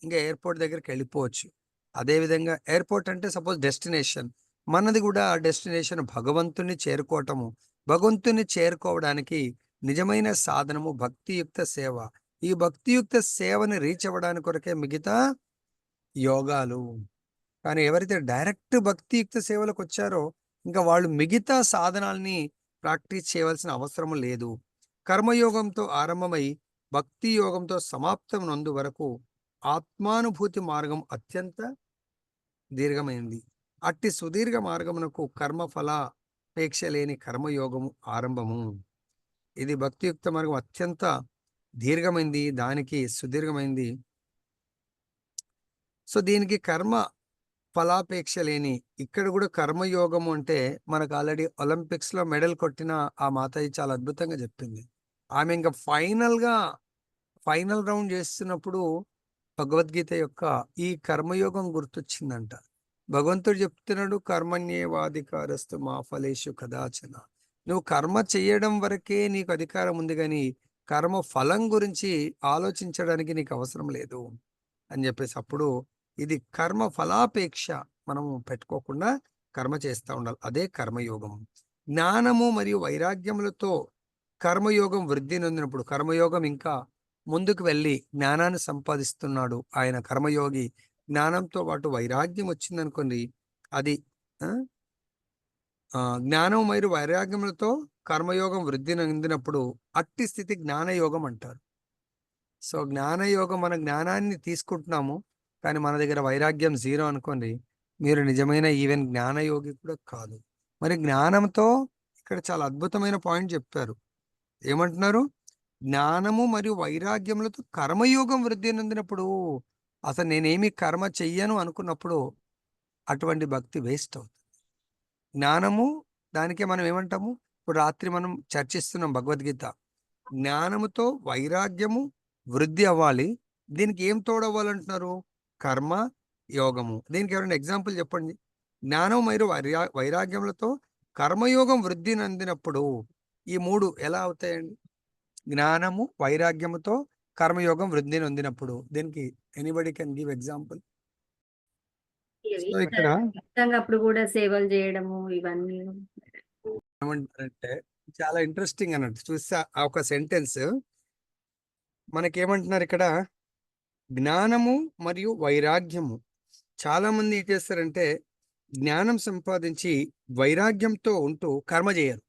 ఇంకా ఎయిర్పోర్ట్ దగ్గరికి వెళ్ళిపోవచ్చు. అదేవిధంగా ఎయిర్పోర్ట్ అంటే సపోజ్ డెస్టినేషన్, మనది కూడా ఆ డెస్టినేషన్ భగవంతుని చేరుకోవటము. భగవంతుని చేరుకోవడానికి నిజమైన సాధనము భక్తియుక్త సేవ. ఈ భక్తియుక్త సేవని రీచ్ అవ్వడానికి కొరకే మిగతా యోగాలు. కానీ ఎవరైతే డైరెక్ట్ భక్తియుక్త సేవలకు వచ్చారో ఇంకా వాళ్ళు మిగతా సాధనాల్ని ప్రాక్టీస్ చేయవలసిన అవసరం లేదు. కర్మయోగంతో ఆరంభమై భక్తి యోగంతో సమాప్తం నందు వరకు ఆత్మానుభూతి మార్గం అత్యంత దీర్ఘమైంది. అట్టి సుదీర్ఘ మార్గమునకు కర్మఫలాపేక్ష లేని కర్మయోగము ఆరంభము. ఇది భక్తియుక్త మార్గం అత్యంత దీర్ఘమైంది, దానికి సుదీర్ఘమైంది. సో దీనికి కర్మ ఫలాపేక్ష లేని, ఇక్కడ కూడా కర్మయోగము అంటే మనకు ఆల్రెడీ ఒలింపిక్స్ లో మెడల్ కొట్టిన ఆ మాతాజీ చాలా అద్భుతంగా చెప్పింది. ఆమె ఇంకా ఫైనల్ రౌండ్ చేస్తున్నప్పుడు భగవద్గీత యొక్క ఈ కర్మయోగం గుర్తొచ్చిందంట. భగవంతుడు చెప్తున్నాడు, కర్మణ్యేవాధికారస్తు మా ఫలేషు కదాచన. నువ్వు కర్మ చేయడం వరకే నీకు అధికారం ఉంది, కానీ కర్మ ఫలం గురించి ఆలోచించడానికి నీకు అవసరం లేదు అని చెప్పేసి. అప్పుడు ఇది కర్మ ఫలాపేక్ష మనము పెట్టుకోకుండా కర్మ చేస్తూ ఉండాలి. అదే కర్మయోగం. జ్ఞానము మరియు వైరాగ్యములతో కర్మయోగం వృద్ధి నొందినప్పుడు, కర్మయోగం ఇంకా ముందుకు వెళ్ళి జ్ఞానాన్ని సంపాదిస్తున్నాడు ఆయన కర్మయోగి. జ్ఞానంతో పాటు వైరాగ్యం వచ్చిందనుకోండి, అది జ్ఞానం మరియు వైరాగ్యములతో కర్మయోగం వృద్ధి నొందినప్పుడు అట్టి స్థితి జ్ఞానయోగం అంటారు. సో జ్ఞానయోగం, మన జ్ఞానాన్ని తీసుకుంటున్నాము కానీ మన దగ్గర వైరాగ్యం జీరో అనుకోండి, మీరు నిజమైన ఈవెన్ జ్ఞానయోగి కూడా కాదు. మరి జ్ఞానంతో ఇక్కడ చాలా అద్భుతమైన పాయింట్ చెప్పారు. ఏమంటున్నారు? జ్ఞానము మరియు వైరాగ్యములతో కర్మయోగం వృద్ధి నొందినప్పుడు అసలు నేనేమి కర్మ చెయ్యను అనుకున్నప్పుడు అటువంటి భక్తి వేస్ట్ అవుతుంది. జ్ఞానము, దానికే మనం ఏమంటాము, ఇప్పుడు రాత్రి మనం చర్చిస్తున్నాం భగవద్గీత. జ్ఞానముతో వైరాగ్యము వృద్ధి అవ్వాలి. దీనికి ఏం తోడవ్వాలంటున్నారు? కర్మ యోగము. దీనికి ఎవరైనా ఎగ్జాంపుల్ చెప్పండి. జ్ఞానం మరియు వైరాగ్యములతో కర్మయోగం వృద్ధి నందినప్పుడు ఈ మూడు ఎలా అవుతాయండి? జ్ఞానము వైరాగ్యముతో కర్మయోగం వృద్ధి నొందినప్పుడు. దీనికి anybody can give example. So ఇక్కడ ఖచ్చితంగా అప్పుడు కూడా సేవలు చేయడము ఇవన్నీ. ఏమంటారంటే చాలా ఇంట్రెస్టింగ్ అన్నట్టు చూస్తే ఆ ఒక సెంటెన్స్ మనకేమంటున్నారు ఇక్కడ, జ్ఞానము మరియు వైరాగ్యము. చాలా మంది ఏం చేస్తారంటే జ్ఞానం సంపాదించి వైరాగ్యంతో ఉంటూ కర్మ చేయరు.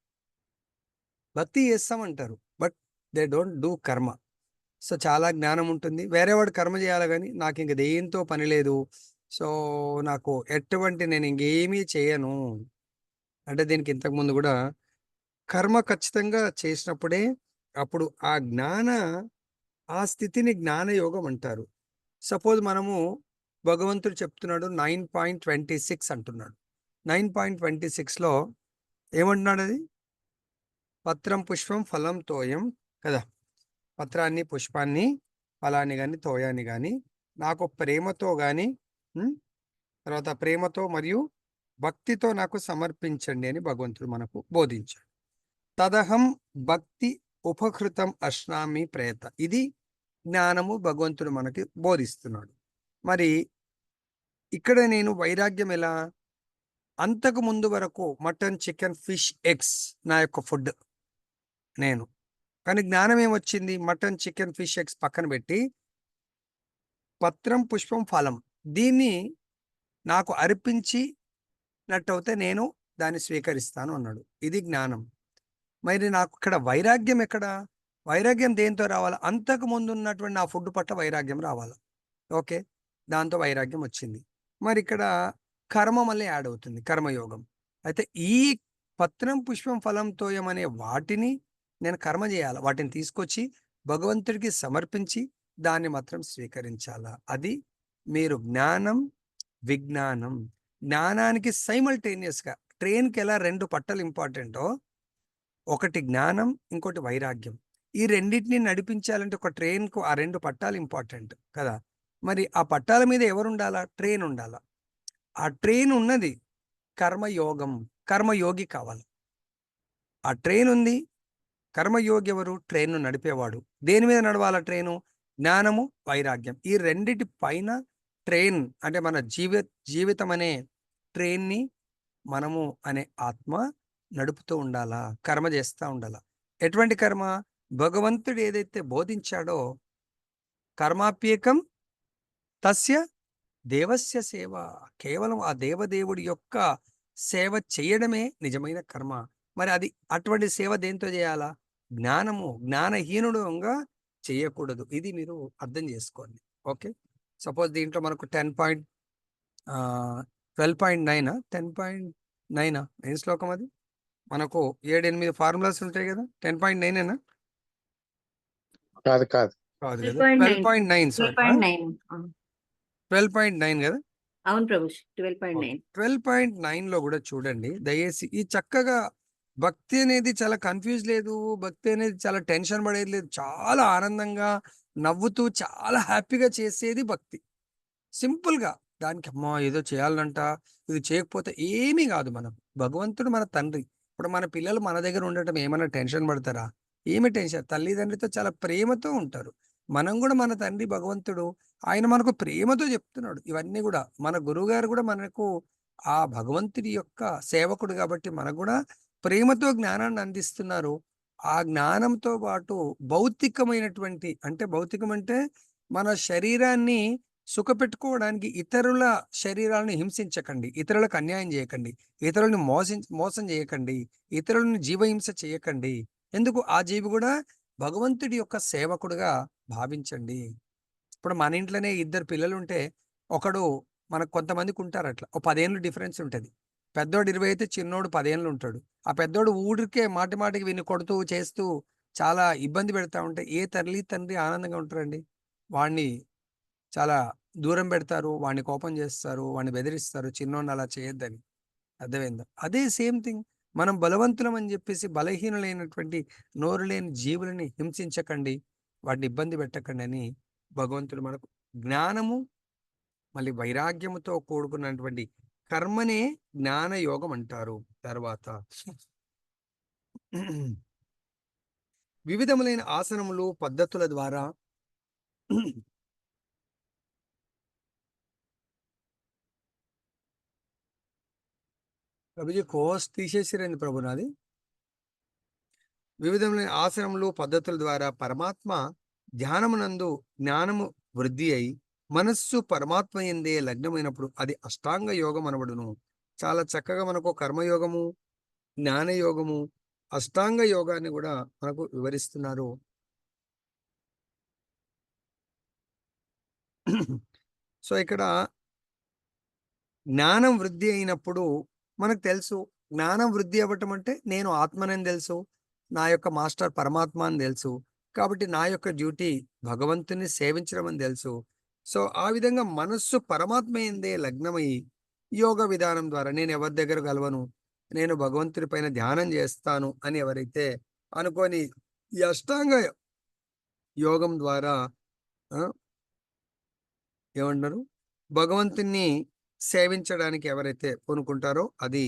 భక్తి చేస్తామంటారు, బట్ దే డోంట్ డూ కర్మ. సో చాలా జ్ఞానం ఉంటుంది, వేరేవాడు కర్మ చేయాలి కానీ నాకు ఇంక దేంతో పని లేదు, సో నాకు ఎటువంటి నేను ఇంకేమీ చేయను అంటే, దీనికి ఇంతకుముందు కూడా కర్మ ఖచ్చితంగా చేసినప్పుడే అప్పుడు ఆ స్థితిని జ్ఞానయోగం అంటారు. సపోజ్ మనము భగవంతుడు చెప్తున్నాడు 9.26 అంటున్నాడు. 9.26లో ఏమంటున్నాడు? అది పత్రం పుష్పం ఫలం తోయం కదా. పత్రాన్ని, పుష్పాన్ని, ఫలాన్ని కానీ తోయాన్ని కానీ నాకు ప్రేమతో కానీ తర్వాత ప్రేమతో మరియు భక్తితో నాకు సమర్పించండి అని భగవంతుడు మనకు బోధించాడు. తదహం భక్తి ఉపకృతం అశ్నామి ప్రయత. ఇది జ్ఞానము భగవంతుడు మనకి బోధిస్తున్నాడు. మరి ఇక్కడ నేను వైరాగ్యం ఎలా? అంతకు ముందు వరకు మటన్, చికెన్, ఫిష్, ఎగ్స్ నా యొక్క ఫుడ్ నేను. కానీ జ్ఞానం ఏమొచ్చింది? మటన్, చికెన్, ఫిష్, ఎగ్స్ పక్కన పెట్టి పత్రం, పుష్పం, ఫలం దీన్ని నాకు అర్పించినట్టయితే నేను దాన్ని స్వీకరిస్తాను అన్నాడు. ఇది జ్ఞానం. మరి నాకు ఇక్కడ వైరాగ్యం ఎక్కడ? వైరాగ్యం దేంతో రావాలి? అంతకు ముందు ఉన్నటువంటి నా ఫుడ్ పట్ల వైరాగ్యం రావాలి. ఓకే, దాంతో వైరాగ్యం వచ్చింది. మరి ఇక్కడ కర్మ మళ్ళీ యాడ్ అవుతుంది, కర్మయోగం. అయితే ఈ పత్రం, పుష్పం, ఫలం, తోయం అనే వాటిని నేను కర్మ చేయాలి. వాటిని తీసుకొచ్చి భగవంతుడికి సమర్పించి దాన్ని మాత్రం స్వీకరించాలా. అది మీరు జ్ఞానం విజ్ఞానం. జ్ఞానానికి సైమల్టేనియస్గా ట్రైన్కి ఎలా 2 పట్టలు ఇంపార్టెంటో, ఒకటి జ్ఞానం, ఇంకోటి వైరాగ్యం. ఈ రెండింటిని నడిపించాలంటే ఒక ట్రైన్కు ఆ 2 పట్టాలు ఇంపార్టెంట్ కదా. మరి ఆ పట్టాల మీద ఎవరు ఉండాలా? ట్రైన్ ఉండాలా. ఆ ట్రైన్ ఉన్నది కర్మయోగం, కర్మయోగి కావాలి. ఆ ట్రైన్ ఉంది, కర్మయోగి ఎవరు? ట్రైన్ను నడిపేవాడు. దేని మీద నడవాల ట్రైను? జ్ఞానము వైరాగ్యం. ఈ రెండిటి పైన ట్రైన్ అంటే మన జీవితం అనే ట్రైన్ని మనము అనే ఆత్మ నడుపుతూ ఉండాలా, కర్మ చేస్తూ ఉండాలా. ఎటువంటి కర్మ? భగవంతుడు ఏదైతే బోధించాడో కర్మాప్యేకం తస్య దేవస్య సేవ. కేవలం ఆ దేవదేవుడి యొక్క సేవ చేయడమే నిజమైన కర్మ. మరి అది అటువంటి సేవ దేంతో చేయాలా? జ్ఞానము. జ్ఞానహీనుడుగా చేయకూడదు. ఇది మీరు అర్థం చేసుకోండి. ఓకే, సపోజ్ దీంట్లో మనకు 12.9 10.9 ఏం శ్లోకం అది? మనకు 7-8 ఫార్ములాస్ ఉంటాయి కదా. 10.9 కాదు కాదు కదా, 12.9 సారీ, 12.9 కదా. అవును ప్రభు, 12.9. 12.9లో కూడా చూడండి దయచేసి. ఈ చక్కగా భక్తి అనేది చాలా కన్ఫ్యూజ్ లేదు, భక్తి అనేది చాలా టెన్షన్ పడేది లేదు, చాలా ఆనందంగా నవ్వుతూ చాలా హ్యాపీగా చేసేది భక్తి. సింపుల్గా దానికి అమ్మా ఏదో చేయాలంట, ఇది చేయకపోతే ఏమీ కాదు. మనం భగవంతుడు మన తండ్రి. ఇప్పుడు మన పిల్లలు మన దగ్గర ఉండటం ఏమైనా టెన్షన్ పడతారా? ఏమి టెన్షన్? తల్లిదండ్రితో చాలా ప్రేమతో ఉంటారు. మనం కూడా మన తండ్రి భగవంతుడు, ఆయన మనకు ప్రేమతో చెప్తున్నాడు ఇవన్నీ కూడా. మన గురువుగారు కూడా మనకు ఆ భగవంతుడి యొక్క సేవకుడు కాబట్టి మనకు కూడా ప్రేమతో జ్ఞానాన్ని అందిస్తున్నారు. ఆ జ్ఞానంతో పాటు భౌతికమైనటువంటి, అంటే భౌతికం అంటే మన శరీరాన్ని సుఖపెట్టుకోవడానికి ఇతరుల శరీరాలను హింసించకండి, ఇతరులకు అన్యాయం చేయకండి, ఇతరులను మోసం చేయకండి, ఇతరులను జీవహింస చేయకండి. ఎందుకు? ఆ జీవి కూడా భగవంతుడి యొక్క సేవకుడుగా భావించండి. ఇప్పుడు మన ఇంట్లోనే 2 పిల్లలు ఉంటే ఒకడు, మనకు కొంతమందికి ఉంటారు అట్లా, ఓ 10 ఏళ్ళు డిఫరెన్స్ ఉంటుంది. పెద్దోడు 20 అయితే చిన్నోడు 10 ఏళ్ళు ఉంటాడు. ఆ పెద్దోడు ఊరికే మాటి మాటికి విని కొడుతూ చేస్తూ చాలా ఇబ్బంది పెడతా ఉంటే ఏ తల్లి తండ్రి ఆనందంగా ఉంటారండి? వాడిని చాలా దూరం పెడతారు, వాడిని కోపం చేస్తారు, వాడిని బెదిరిస్తారు, చిన్నోడిని అలా చేయొద్దని. అర్థమైందా? అదే సేమ్ థింగ్. మనం బలవంతులం అని చెప్పేసి బలహీనులైనటువంటి నోరు లేని జీవులని హింసించకండి, వాటిని ఇబ్బంది పెట్టకండి అని భగవంతుడు మనకు జ్ఞానము మళ్ళీ వైరాగ్యముతో కూడుకున్నటువంటి కర్మనే జ్ఞాన యోగం అంటారు. తర్వాత వివిధములైన ఆసనములు పద్ధతుల ద్వారా ప్రభుజీ కోర్స్ తీసేసిరండి ప్రభు నాది. వివిధములైన ఆసనములు పద్ధతుల ద్వారా పరమాత్మ ధ్యానమునందు జ్ఞానము వృద్ధి అయి మనస్సు పరమాత్మ ఎందే లగ్నమైనప్పుడు అది అష్టాంగ యోగం అనబడును. చాలా చక్కగా మనకు కర్మయోగము, జ్ఞానయోగము, అష్టాంగ యోగాన్ని కూడా మనకు వివరిస్తున్నారు. సో ఇక్కడ జ్ఞానం వృద్ధి అయినప్పుడు మనకు తెలుసు, జ్ఞానం వృద్ధి అవ్వటం అంటే నేను ఆత్మనని తెలుసు, నా యొక్క మాస్టర్ పరమాత్మ అని తెలుసు, కాబట్టి నా యొక్క డ్యూటీ భగవంతుని సేవించడం అని తెలుసు. సో ఆ విధంగా మనస్సు పరమాత్మ ఎందే లగ్నమై యోగ విధానం ద్వారా నేను ఎవరి దగ్గర కలవను, నేను భగవంతుడి పైన ధ్యానం చేస్తాను అని ఎవరైతే అనుకొని ఈ అష్టాంగ యోగం ద్వారా ఏమంటారు భగవంతుని సేవించడానికి ఎవరైతే పూనుకుంటారో అది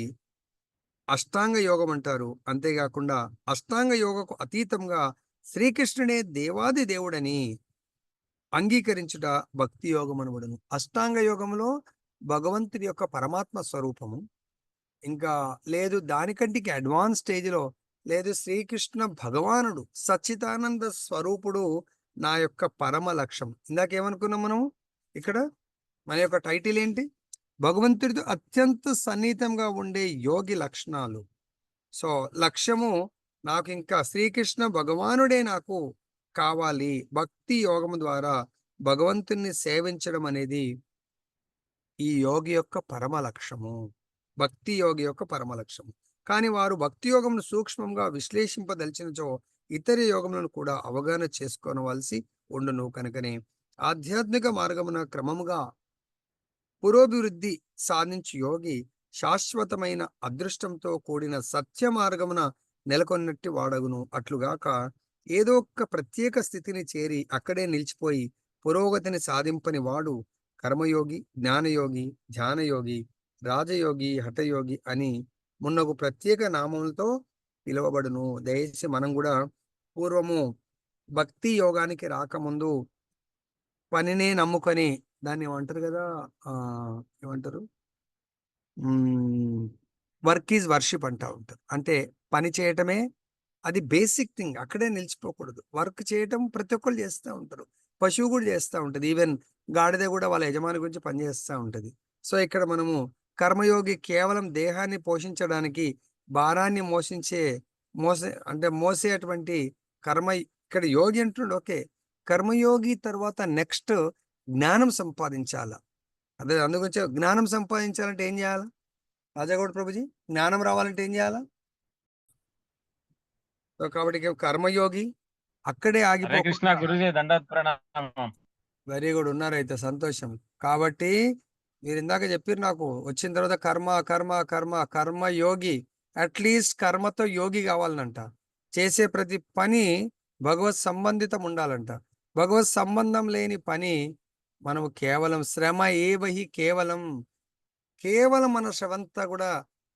అష్టాంగ యోగం అంటారు. అంతేకాకుండా అష్టాంగ యోగకు అతీతంగా శ్రీకృష్ణుడే దేవాది దేవుడని అంగీకరించుట భక్తి యోగం అనబడును. అష్టాంగ యోగంలో భగవంతుడి యొక్క పరమాత్మ స్వరూపము, ఇంకా లేదు దానికంటికి అడ్వాన్స్ స్టేజ్లో లేదు శ్రీకృష్ణ భగవానుడు సచ్చిదానంద స్వరూపుడు నా యొక్క పరమ లక్ష్యం. ఇందాకేమనుకున్నాం మనము ఇక్కడ మన యొక్క టైటిల్ ఏంటి? భగవంతుడితో అత్యంత సన్నిహితంగా ఉండే యోగి లక్షణాలు. సో లక్ష్యము నాకు ఇంకా శ్రీకృష్ణ భగవానుడే నాకు కావాలి. భక్తి యోగము ద్వారా భగవంతుణ్ణి సేవించడం అనేది ఈ యోగి యొక్క పరమ లక్ష్యము, భక్తి యోగి యొక్క పరమ లక్ష్యము. కానీ వారు భక్తి యోగమును సూక్ష్మంగా విశ్లేషింపదలిచినచో ఇతర యోగములను కూడా అవగాహన చేసుకోవలసి ఉండును. కనుకనే ఆధ్యాత్మిక మార్గమున క్రమముగా పురోభివృద్ధి సాధించు యోగి శాశ్వతమైన అదృష్టంతో కూడిన సత్య మార్గమున నెలకొన్నట్టు వాడగును. అట్లుగాక ఏదో ఒక ప్రత్యేక స్థితిని చేరి అక్కడే నిలిచిపోయి పురోగతిని సాధింపని వాడు కర్మయోగి, జ్ఞానయోగి, ధ్యానయోగి, రాజయోగి, హఠయోగి అని మున్నగు ప్రత్యేక నామములతో పిలువబడును. దయచేసి మనం కూడా పూర్వము భక్తి యోగానికి రాకముందు పనినే నమ్ముకొని దాన్ని ఏమంటారు కదా, ఏమంటారు, వర్క్ ఈజ్ వర్షిప్ అంటా ఉంటారు. అంటే పని చేయటమే అది బేసిక్ థింగ్, అక్కడే నిలిచిపోకూడదు. వర్క్ చేయటం ప్రతి ఒక్కరు చేస్తూ ఉంటారు, పశువు కూడా చేస్తూ ఉంటుంది, ఈవెన్ గాడిద కూడా వాళ్ళ యజమాని గురించి పనిచేస్తూ ఉంటుంది. సో ఇక్కడ మనము కర్మయోగి కేవలం దేహాన్ని పోషించడానికి భారాన్ని మోసేటువంటి కర్మ. ఇక్కడ యోగి అంటుండే ఓకే, కర్మయోగి తర్వాత నెక్స్ట్ జ్ఞానం సంపాదించాల. అదే అందుగురించి జ్ఞానం సంపాదించాలంటే ఏం చేయాలి రాజాగౌడ ప్రభుజీ? జ్ఞానం రావాలంటే ఏం చేయాలా? సో కాబట్టి కర్మయోగి అక్కడే ఆగిపోకుండా వెరీ గుడ్ ఉన్నారైతే సంతోషం. కాబట్టి మీరు ఇందాక చెప్పారు నాకు వచ్చిన తర్వాత కర్మ కర్మ కర్మ కర్మయోగి, అట్లీస్ట్ కర్మతో యోగి కావాలనంట. చేసే ప్రతి పని భగవత్ సంబంధితం ఉండాలంట. భగవత్ సంబంధం లేని పని మనము కేవలం శ్రమ ఏవహి కేవలం మన శ్రవంతా కూడా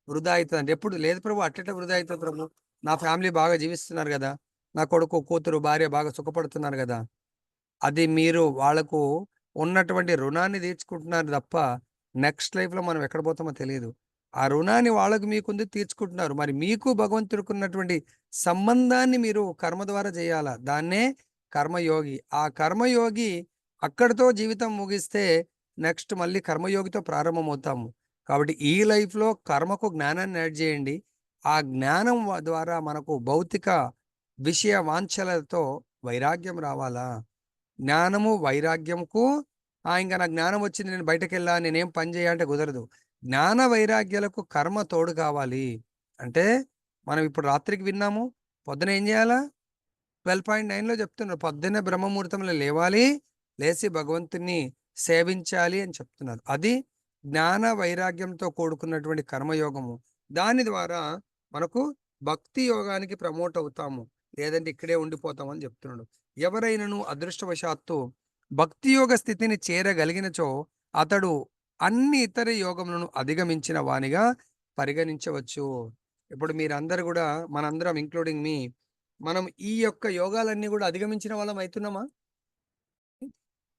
వృధా అవుతుంది. ఎప్పుడు లేదు ప్రభు, అట్లే వృధా అవుతుంది ప్రభు, నా ఫ్యామిలీ బాగా జీవిస్తున్నారు కదా, నా కొడుకు కూతురు భార్య బాగా సుఖపడుతున్నారు కదా, అది మీరు వాళ్ళకు ఉన్నటువంటి రుణాన్ని తీర్చుకుంటున్నారు తప్ప నెక్స్ట్ లైఫ్లో మనం ఎక్కడ పోతామో తెలియదు. ఆ రుణాన్ని వాళ్ళకు మీకుంది తీర్చుకుంటున్నారు, మరి మీకు భగవంతుడికి ఉన్నటువంటి సంబంధాన్ని మీరు కర్మ ద్వారా చేయాలా, దాన్నే కర్మయోగి. ఆ కర్మయోగి అక్కడితో జీవితం ముగిస్తే నెక్స్ట్ మళ్ళీ కర్మయోగితో ప్రారంభమవుతాము. కాబట్టి ఈ లైఫ్లో కర్మకు జ్ఞానాన్ని యాడ్ చేయండి. ఆ జ్ఞానం ద్వారా మనకు భౌతిక విషయ వాంఛలతో వైరాగ్యం రావాలా. జ్ఞానము వైరాగ్యంకు ఇంకా నాకు జ్ఞానం వచ్చింది, నేను బయటకు వెళ్ళా, నేనేం పని చేయాలంటే కుదరదు. జ్ఞాన వైరాగ్యాలకు కర్మ తోడు కావాలి. అంటే మనం ఇప్పుడు రాత్రికి విన్నాము, పొద్దున ఏం చేయాలా? 12.9లో చెప్తున్నారు, పొద్దున్నే బ్రహ్మముహూర్తంలో లేవాలి, లేచి భగవంతుని సేవించాలి అని చెప్తున్నారు. అది జ్ఞాన వైరాగ్యంతో కూడుకున్నటువంటి కర్మయోగము. దాని ద్వారా మనకు భక్తి యోగానికి ప్రమోట్ అవుతాము, లేదంటే ఇక్కడే ఉండిపోతామని చెప్తున్నాడు. ఎవరైనాను అదృష్టవశాత్తు భక్తి యోగ స్థితిని చేరగలిగినచో అతడు అన్ని ఇతర యోగములను అధిగమించిన వానిగా పరిగణించవచ్చు. ఇప్పుడు మీరందరూ కూడా, మనందరం ఇంక్లూడింగ్ మీ, మనం ఈ యొక్క యోగాలన్నీ కూడా అధిగమించిన వాళ్ళం అవుతున్నామా?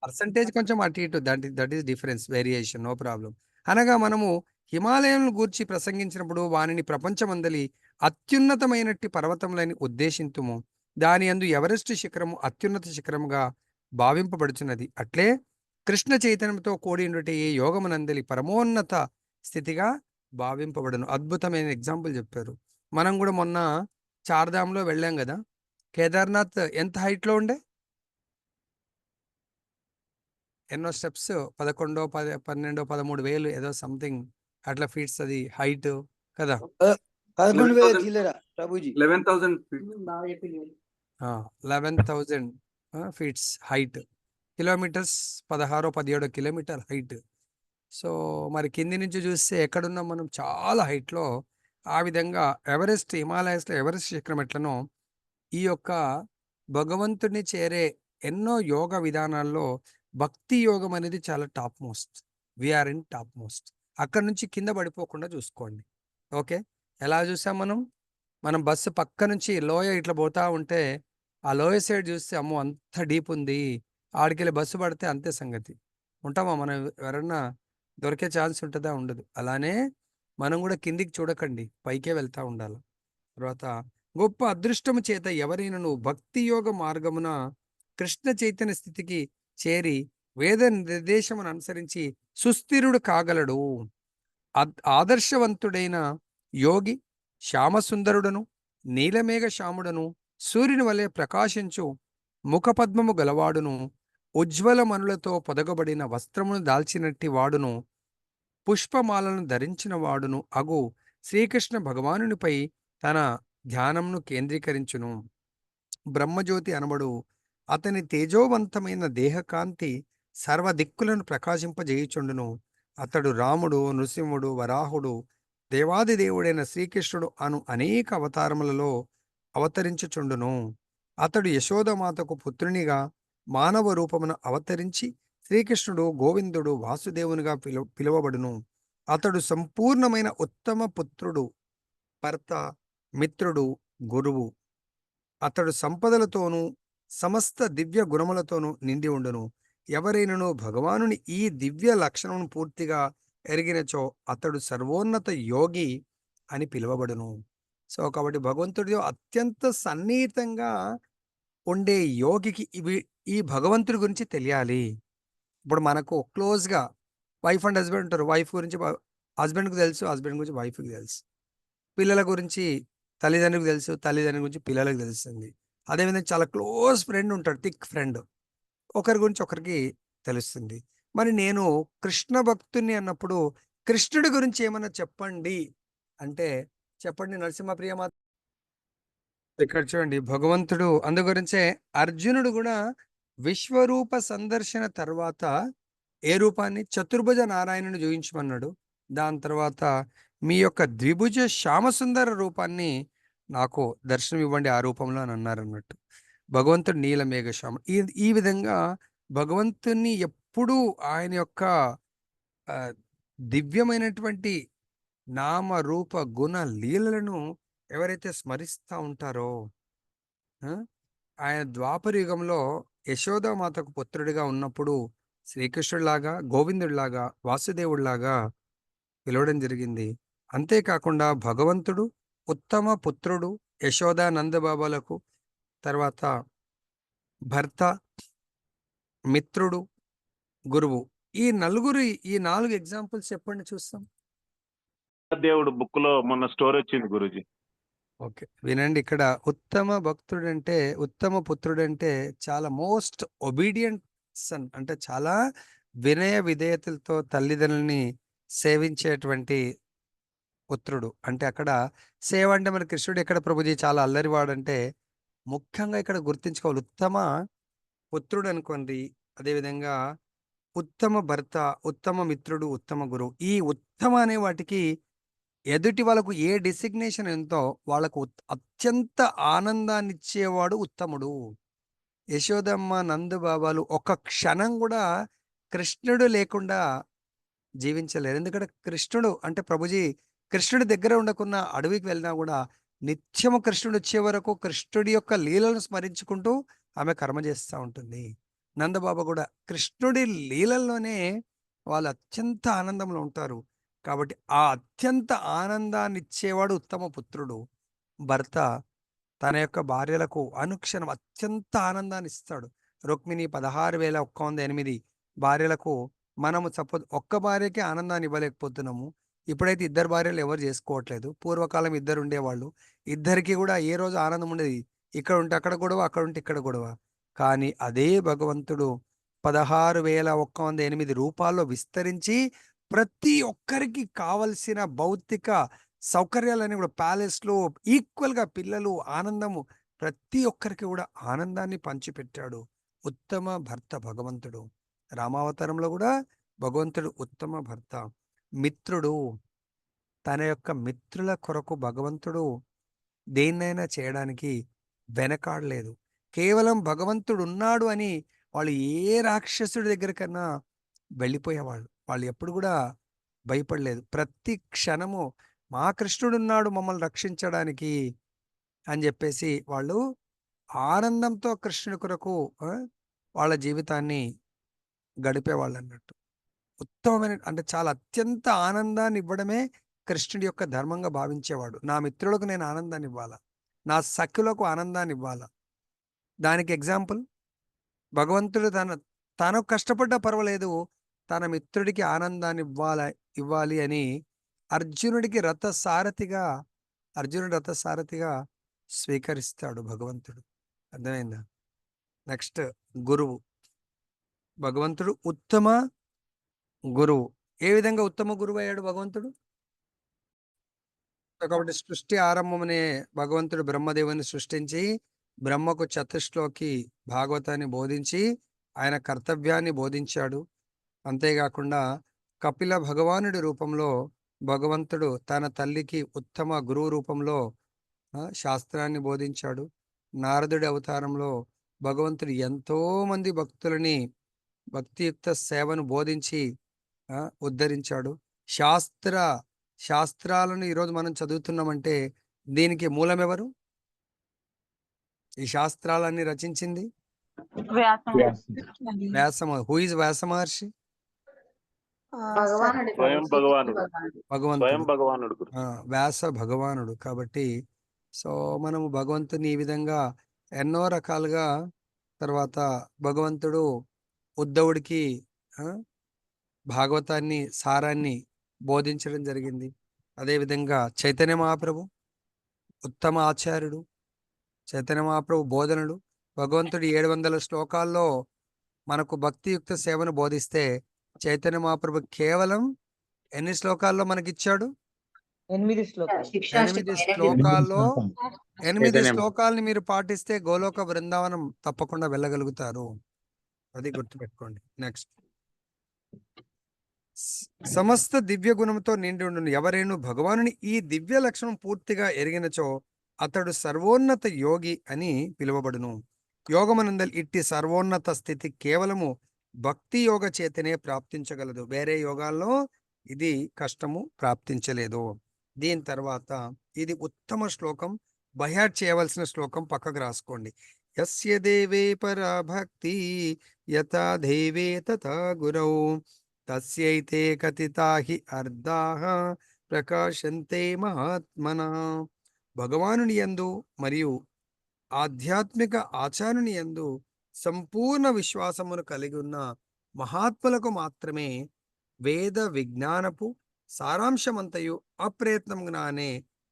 పర్సంటేజ్ కొంచెం అటు ఇటు, that is difference, variation, no problem. అనగా మనము హిమాలయం గూర్చి ప్రసంగించినప్పుడు వానిని ప్రపంచమందలి అత్యున్నతమైనట్టి పర్వతములని ఉద్దేశింతుము. దాని యందు ఎవరెస్ట్ శిఖరము అత్యున్నత శిఖరముగా భావింపబడుచున్నది. అట్లే కృష్ణ చైతన్యంతో కూడినటువంటి ఈ యోగమునందలి పరమోన్నత స్థితిగా భావింపబడును. అద్భుతమైన ఎగ్జాంపుల్ చెప్పారు. మనం కూడా మొన్న చార్ధామ్లో వెళ్ళాం కదా. కేదార్నాథ్ ఎంత హైట్లో ఉండే? ఎన్నో స్టెప్స్? 11, 10, 12, 13,000 ఏదో సంథింగ్ అట్లా ఫీట్స్ అది హైట్ కదా. 11,000 చిల్లర ప్రభుజీ. 11,000 feet. బాగా చెప్పింది. 11,000 feets height. Kilometres 16, 17 kilometre height. So మరి కింది నుంచి చూస్తే ఎక్కడున్నాం మనం? చాలా హైట్లో. ఆ విధంగా ఎవరెస్ట్, హిమాలయస్లో ఎవరెస్ట్ శిఖరం ఎట్లనో ఈ యొక్క భగవంతుడిని చేరే ఎన్నో యోగ విధానాల్లో భక్తి యోగం అనేది చాలా top most. We are in top most. అక్కడ నుంచి కింద పడిపోకుండా చూసుకోండి. ఓకే, ఎలా చూసాం మనం బస్సు పక్క నుంచి లోయ ఇట్లా పోతా ఉంటే ఆ లోయ సైడ్ చూస్తే అమ్మో అంత డీప్ ఉంది, ఆడికెళ్ళి బస్సు పడితే అంతే సంగతి. ఉంటామా మనం? ఎవరన్నా దొరికే ఛాన్స్ ఉంటుందా? ఉండదు. అలానే మనం కూడా కిందికి చూడకండి, పైకే వెళ్తా ఉండాలి. తర్వాత గొప్ప అదృష్టము చేత ఎవరైనాను భక్తి యోగ మార్గమున కృష్ణ చైతన్య స్థితికి చేరి వేద నిర్దేశమును అనుసరించి సుస్థిరుడు కాగలడు. ఆదర్శవంతుడైన యోగి శ్యామసుందరుడను నీలమేఘ శ్యాముడను సూర్యుని వలె ప్రకాశించు ముఖపద్మము గలవాడును ఉజ్వల మనులతో పొదగబడిన వస్త్రమును దాల్చినట్టి వాడును పుష్పమాలను ధరించిన వాడును అగు శ్రీకృష్ణ భగవానునిపై తన ధ్యానంను కేంద్రీకరించును. బ్రహ్మజ్యోతి అనబడు అతని తేజోవంతమైన దేహకాంతి సర్వదిక్కులను ప్రకాశింపజేయుచుండును. అతడు రాముడు, నృసింహుడు, వరాహుడు, దేవాది దేవుడైన శ్రీకృష్ణుడు అను అనేక అవతారములలో అవతరించుచుండును. అతడు యశోదమాతకు పుత్రునిగా మానవ రూపమున అవతరించి శ్రీకృష్ణుడు, గోవిందుడు, వాసుదేవునిగా పిలువబడును. అతడు సంపూర్ణమైన ఉత్తమ పుత్రుడు, భర్త, మిత్రుడు, గురువు. అతడు సంపదలతోనూ సమస్త దివ్య గుణములతోనూ నిండి ఉండును. ఎవరైనాను భగవానుని ఈ దివ్య లక్షణం పూర్తిగా ఎరిగినచో అతడు సర్వోన్నత యోగి అని పిలువబడును. సో కాబట్టి భగవంతుడి అత్యంత సన్నిహితంగా ఉండే యోగికి ఈ భగవంతుడి గురించి తెలియాలి. ఇప్పుడు మనకు క్లోజ్గా వైఫ్ అండ్ హస్బెండ్ ఉంటారు. వైఫ్ గురించి హస్బెండ్కి తెలుసు, హస్బెండ్ గురించి వైఫ్కి తెలుసు. పిల్లల గురించి తల్లిదండ్రులకు తెలుసు, తల్లిదండ్రుల గురించి పిల్లలకు తెలుస్తుంది. అదేవిధంగా చాలా క్లోజ్ ఫ్రెండ్ ఉంటాడు, థిక్ ఫ్రెండ్, ఒకరి గురించి ఒకరికి తెలుస్తుంది. మరి నేను కృష్ణ భక్తుని అన్నప్పుడు కృష్ణుడి గురించి ఏమన్నా చెప్పండి అంటే చెప్పండి నరసింహప్రియమాత. ఇక్కడ చూడండి భగవంతుడు, అందు గురించే అర్జునుడు కూడా విశ్వరూప సందర్శన తర్వాత ఏ రూపాన్ని? చతుర్భుజ నారాయణుని చూయించమన్నాడు. దాని తర్వాత మీ యొక్క ద్విభుజ శ్యామసుందర రూపాన్ని నాకు దర్శనం ఇవ్వండి ఆ రూపంలో అని అన్నారు అన్నట్టు. భగవంతుడు నీలమేఘ శ్యామ. ఈ విధంగా భగవంతుని ఎప్పుడూ ఆయన యొక్క దివ్యమైనటువంటి నామ రూప గుణ లీలలను ఎవరైతే స్మరిస్తూ ఉంటారో, ఆయన ద్వాపర యుగంలో యశోదామాతకు పుత్రుడిగా ఉన్నప్పుడు శ్రీకృష్ణుడిలాగా, గోవిందుడిలాగా, వాసుదేవుడిలాగా పిలవడం జరిగింది. అంతేకాకుండా భగవంతుడు ఉత్తమ పుత్రుడు యశోదా నందబాబాలకు, తర్వాత భర్త, మిత్రుడు, గురువు. ఈ 4 ఎగ్జాంపుల్స్ చెప్పండి చూస్తాం. దేవుడు బుక్ లో మొన్న స్టోరీ వచ్చింది గురూజీ. ఓకే, వినండి. ఇక్కడ ఉత్తమ భక్తుడంటే, ఉత్తమ పుత్రుడంటే చాలా మోస్ట్ ఒబీడియంట్ సన్, అంటే చాలా వినయ విధేయతలతో తల్లిదండ్రుల్ని సేవించేటువంటి పుత్రుడు. అంటే అక్కడ సేవ అంటే మరి కృష్ణుడు ఎక్కడ ప్రభుజీ చాలా అల్లరివాడంటే ముఖ్యంగా ఇక్కడ గుర్తించుకోవాలి. ఉత్తమ పుత్రుడు అనుకోండి. అదేవిధంగా ఉత్తమ భర్త, ఉత్తమ మిత్రుడు, ఉత్తమ గురువు. ఈ ఉత్తమ అనే వాటికి ఎదుటి వాళ్ళకు ఏ డిసిగ్నేషన్ ఎంతో వాళ్ళకు అత్యంత ఆనందాన్నిచ్చేవాడు ఉత్తముడు. యశోదమ్మ, నందబాబాలు ఒక్క క్షణం కూడా కృష్ణుడు లేకుండా జీవించలేరు. ఎందుకంటే కృష్ణుడు అంటే ప్రభుజీ కృష్ణుడి దగ్గర ఉండకున్న అడవికి వెళ్ళినా కూడా నిత్యము కృష్ణుడు వచ్చే వరకు కృష్ణుడి యొక్క లీలలను స్మరించుకుంటూ ఆమె కర్మ చేస్తూ ఉంటుంది. నందబాబా కూడా కృష్ణుడి లీలల్లోనే వాళ్ళు అత్యంత ఆనందంలో ఉంటారు. కాబట్టి ఆ అత్యంత ఆనందాన్ని ఇచ్చేవాడు ఉత్తమ పుత్రుడు. భర్త తన యొక్క భార్యలకు అనుక్షణం అత్యంత ఆనందాన్ని ఇస్తాడు. రుక్మిణి 16,108 భార్యలకు మనము సపోజ్ ఒక్క భార్యకే ఆనందాన్ని ఇవ్వలేకపోతున్నాము. ఇప్పుడైతే ఇద్దరు భార్యలు ఎవరు చేసుకోవట్లేదు. పూర్వకాలం ఇద్దరు ఉండేవాళ్ళు. ఇద్దరికి కూడా ఏ రోజు ఆనందం ఉండేది. ఇక్కడ ఉంటే అక్కడ గొడవ, అక్కడ ఉంటే ఇక్కడ గొడవ. కానీ అదే భగవంతుడు 16,108 రూపాల్లో విస్తరించి ప్రతి ఒక్కరికి కావలసిన భౌతిక సౌకర్యాలన్నీ కూడా ప్యాలెస్లో ఈక్వల్గా పిల్లలు ఆనందము ప్రతి ఒక్కరికి కూడా ఆనందాన్ని పంచిపెట్టాడు ఉత్తమ భర్త భగవంతుడు. రామావతారంలో కూడా భగవంతుడు ఉత్తమ భర్త. మిత్రుడు తన యొక్క మిత్రుల కొరకు భగవంతుడు దేన్నైనా చేయడానికి వెనకాడలేదు. కేవలం భగవంతుడు ఉన్నాడు అని వాళ్ళు ఏ రాక్షసుడి దగ్గరికన్నా వెళ్ళిపోయేవాళ్ళు. వాళ్ళు ఎప్పుడు కూడా భయపడలేదు. ప్రతి క్షణము మా కృష్ణుడున్నాడు మమ్మల్ని రక్షించడానికి అని చెప్పేసి వాళ్ళు ఆనందంతో కృష్ణుడి కొరకు వాళ్ళ జీవితాన్ని గడిపేవాళ్ళు అన్నట్టు. ఉత్తమమైన అంటే చాలా అత్యంత ఆనందాన్ని ఇవ్వడమే కృష్ణుడి యొక్క ధర్మంగా భావించేవాడు. నా మిత్రులకు నేను ఆనందాన్ని ఇవ్వాలా, నా సఖులకు ఆనందాన్ని ఇవ్వాలా. దానికి ఎగ్జాంపుల్ భగవంతుడు తను కష్టపడ్డా పర్వాలేదు, తన మిత్రుడికి ఆనందాన్ని ఇవ్వాలి అని అర్జునుడి రథసారథిగా స్వీకరిస్తాడు భగవంతుడు. అర్థమైందా? నెక్స్ట్ గురువు. భగవంతుడు ఉత్తమ గురువు. ఏ విధంగా ఉత్తమ గురువు అయ్యాడు భగవంతుడు? కాబట్టి సృష్టి ఆరంభమనే భగవంతుడు బ్రహ్మదేవుని సృష్టించి బ్రహ్మకు చతుశ్లోకి భాగవతాన్ని బోధించి ఆయన కర్తవ్యాన్ని బోధించాడు. అంతేకాకుండా కపిల భగవానుడి రూపంలో భగవంతుడు తన తల్లికి ఉత్తమ గురువు రూపంలో శాస్త్రాన్ని బోధించాడు. నారదుడి అవతారంలో భగవంతుడు ఎంతో మంది భక్తులని భక్తియుక్త సేవను బోధించి ఉద్ధరించాడు. శాస్త్రాలను ఈరోజు మనం చదువుతున్నామంటే దీనికి మూలం ఎవరు? ఈ శాస్త్రాలన్నీ రచించింది వ్యాస. హూ ఇస్ వ్యాస మహర్షి? స్వయం భగవానుడు. స్వయం భగవంతుడు భగవానుడు గురు. వ్యాస భగవానుడు. కాబట్టి సో మనము భగవంతుని ఈ విధంగా ఎన్నో రకాలుగా తర్వాత భగవంతుడు ఉద్ధవుడికి భాగవతాన్ని సారాన్ని బోధించడం జరిగింది. అదేవిధంగా చైతన్య మహాప్రభు ఉత్తమ ఆచార్యుడు. చైతన్య మహాప్రభు బోధనలు భగవంతుడు 700 శ్లోకాల్లో మనకు భక్తియుక్త సేవను బోధిస్తే చైతన్య మహాప్రభు కేవలం ఎన్ని శ్లోకాల్లో మనకిచ్చాడు? 8 శ్లోకాలు. 8 శ్లోకాల్లో 8 శ్లోకాలని మీరు పాటిస్తే గోలోక బృందావనం తప్పకుండా వెళ్ళగలుగుతారు. అది గుర్తుపెట్టుకోండి. నెక్స్ట్, సమస్త దివ్య గుణంతో నిండి ఉండును ఎవరైనా భగవానుని ఈ దివ్య లక్షణం పూర్తిగా ఎరిగినచో అతడు సర్వోన్నత యోగి అని పిలువబడును. యోగమనందల్ ఇట్టి సర్వోన్నత స్థితి కేవలము భక్తి యోగ చేతనే ప్రాప్తించగలదు. వేరే యోగాల్లో ఇది కష్టము, ప్రాప్తించలేదు. దీని తర్వాత ఇది ఉత్తమ శ్లోకం, బైహార్ట్ చేయవలసిన శ్లోకం పక్కకు రాసుకోండి. యస్య దేవే పరా భక్తి యథా దేవే తథా గురౌ తస్యైతే కథితా హి అర్ధాః ప్రకాశంతే మహాత్మనః. భగవానుని యందు మరియు ఆధ్యాత్మిక ఆచార్యుని యందు సంపూర్ణ విశ్వాసమును కలిగి ఉన్న మహాత్ములకు మాత్రమే వేద విజ్ఞానపు సారాంశమంతయు అప్రయత్నంగానే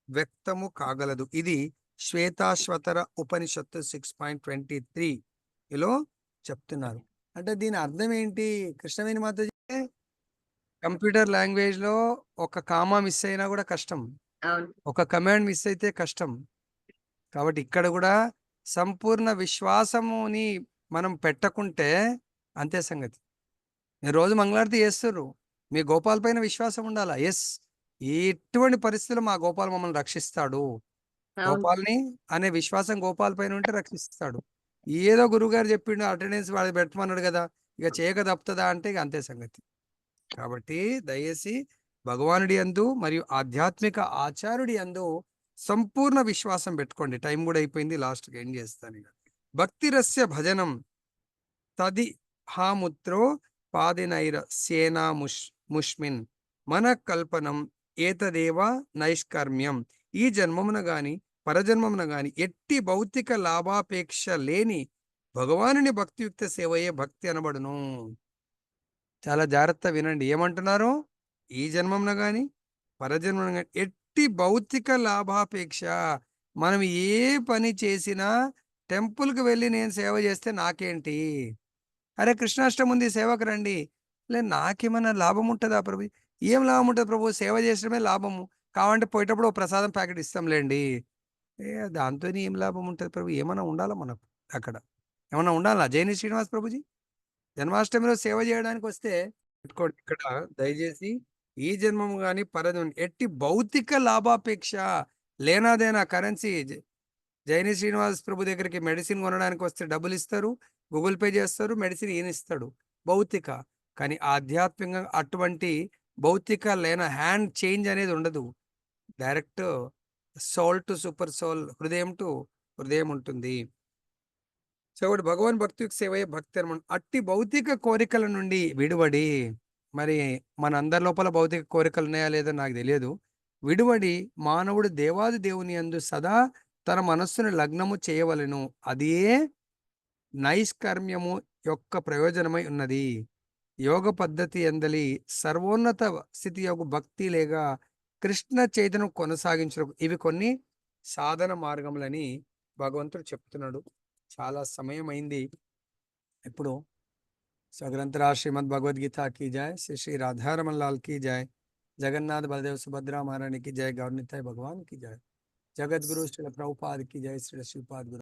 వ్యక్తము కాగలదు. ఇది శ్వేతాశ్వతర ఉపనిషత్తు 6.23 లో చెప్తున్నారు. అంటే దీని అర్థం ఏంటి? కృష్ణవేణి మాతాజీ, కంప్యూటర్ లాంగ్వేజ్ లో ఒక కామా మిస్ అయినా కూడా కష్టం, అవును. ఒక కమాండ్ మిస్ అయితే కష్టం. కాబట్టి ఇక్కడ కూడా సంపూర్ణ విశ్వాసముని మనం పెట్టకుంటే అంతే సంగతి. మీరు రోజు మంగళారతి చేస్తుర్రు, మీ గోపాల్ పైన విశ్వాసం ఉండాలా. ఎస్, ఎటువంటి పరిస్థితుల్లో మా గోపాల్ మమ్మల్ని రక్షిస్తాడు, అవును. గోపాల్ని అనే విశ్వాసం గోపాల్ పైన ఉంటే రక్షిస్తాడు. ఏదో గురువుగారు చెప్పిండు అటెండెన్స్ వాడు పెట్టమన్నాడు కదా, ఇక చేయక తప్పుతుందా అంటే ఇక అంతే సంగతి. కాబట్టి దయచేసి భగవానుడి యందు మరియు ఆధ్యాత్మిక ఆచార్యుడి యందు సంపూర్ణ విశ్వాసం పెట్టుకోండి. టైం కూడా అయిపోయింది, లాస్ట్కి ఎండ్ చేస్తాను ఇక. భక్తిరస్య భజనం తది హాముత్రో పాదినైర సేనా ముష్మిన్ మన కల్పనం ఏతదేవ నైష్కర్మ్యం. ఈ జన్మమున గాని పరజన్మమున గాని ఎట్టి భౌతిక లాభాపేక్ష లేని భగవానుని భక్తియుక్త సేవయే భక్తి అనబడును. చాలా జాగ్రత్త వినండి ఏమంటున్నారు. ఈ జన్మమున గాని పరజన్మమున గాని ఎట్టి భౌతిక లాభాపేక్ష, మనం ఏ పని చేసినా టెంపుల్కి వెళ్ళి నేను సేవ చేస్తే నాకేంటి, అరే కృష్ణాష్టమి ఉంది సేవకు రండి, లేదు నాకేమైనా లాభం ఉంటుందా ప్రభు, ఏం లాభం ఉంటుంది ప్రభు, సేవ చేసడమే లాభము, కావాలంటే పోయేటప్పుడు ఓ ప్రసాదం ప్యాకెట్ ఇస్తాంలేండి, దాంతో ఏం లాభం ఉంటుంది ప్రభు, ఏమైనా ఉండాలా మనకు అక్కడ, ఏమన్నా ఉండాలా. జైని శ్రీనివాస్ ప్రభుజీ జన్మాష్టమిలో సేవ చేయడానికి వస్తే పెట్టుకోండి ఇక్కడ దయచేసి, ఈ జన్మము కానీ పరజన్మ ఎట్టి భౌతిక లాభాపేక్ష లేనాదేనా కరెన్సీ. జైని శ్రీనివాస్ ప్రభు దగ్గరికి మెడిసిన్ కొనడానికి వస్తే డబ్బులు ఇస్తారు, గూగుల్ పే చేస్తారు, మెడిసిన్ ఈయన ఇస్తాడు, భౌతిక. కానీ ఆధ్యాత్మికంగా అటువంటి భౌతిక లేన హ్యాండ్ చేంజ్ అనేది ఉండదు, direct soul to super soul, హృదయం టు హృదయం ఉంటుంది. సో భగవాన్ భక్తి సేవయే భక్తి అనమాట. అట్టి భౌతిక కోరికల నుండి విడివడి, మరి మన అందరి లోపల భౌతిక కోరికలు ఉన్నాయా లేదో నాకు తెలియదు, విడివడి మానవుడు దేవాది దేవుని యందు సదా తన మనస్సును లగ్నము చేయవలెను, అదే నైష్కర్మ్యము యొక్క ప్రయోజనమై ఉన్నది. యోగ పద్ధతి ఎందలి సర్వోన్నత స్థితి యొక్క భక్తి లేక కృష్ణ చైతన్యం కొనసాగించడం, ఇవి కొన్ని సాధన మార్గములని భగవంతుడు చెప్తున్నాడు. చాలా సమయం అయింది. ఇప్పుడు సగ్రంథరా శ్రీమద్ భగవద్గీత की जय, श्री श्री राधारमन लाल की जय, जगन्नाथ बलदेव सुभद्रा महारानी की जय, गौरनिताई भगवान की जय, जगत गुरु श्री प्रभुपाद की जय, श्री श्रीपाद गुरु।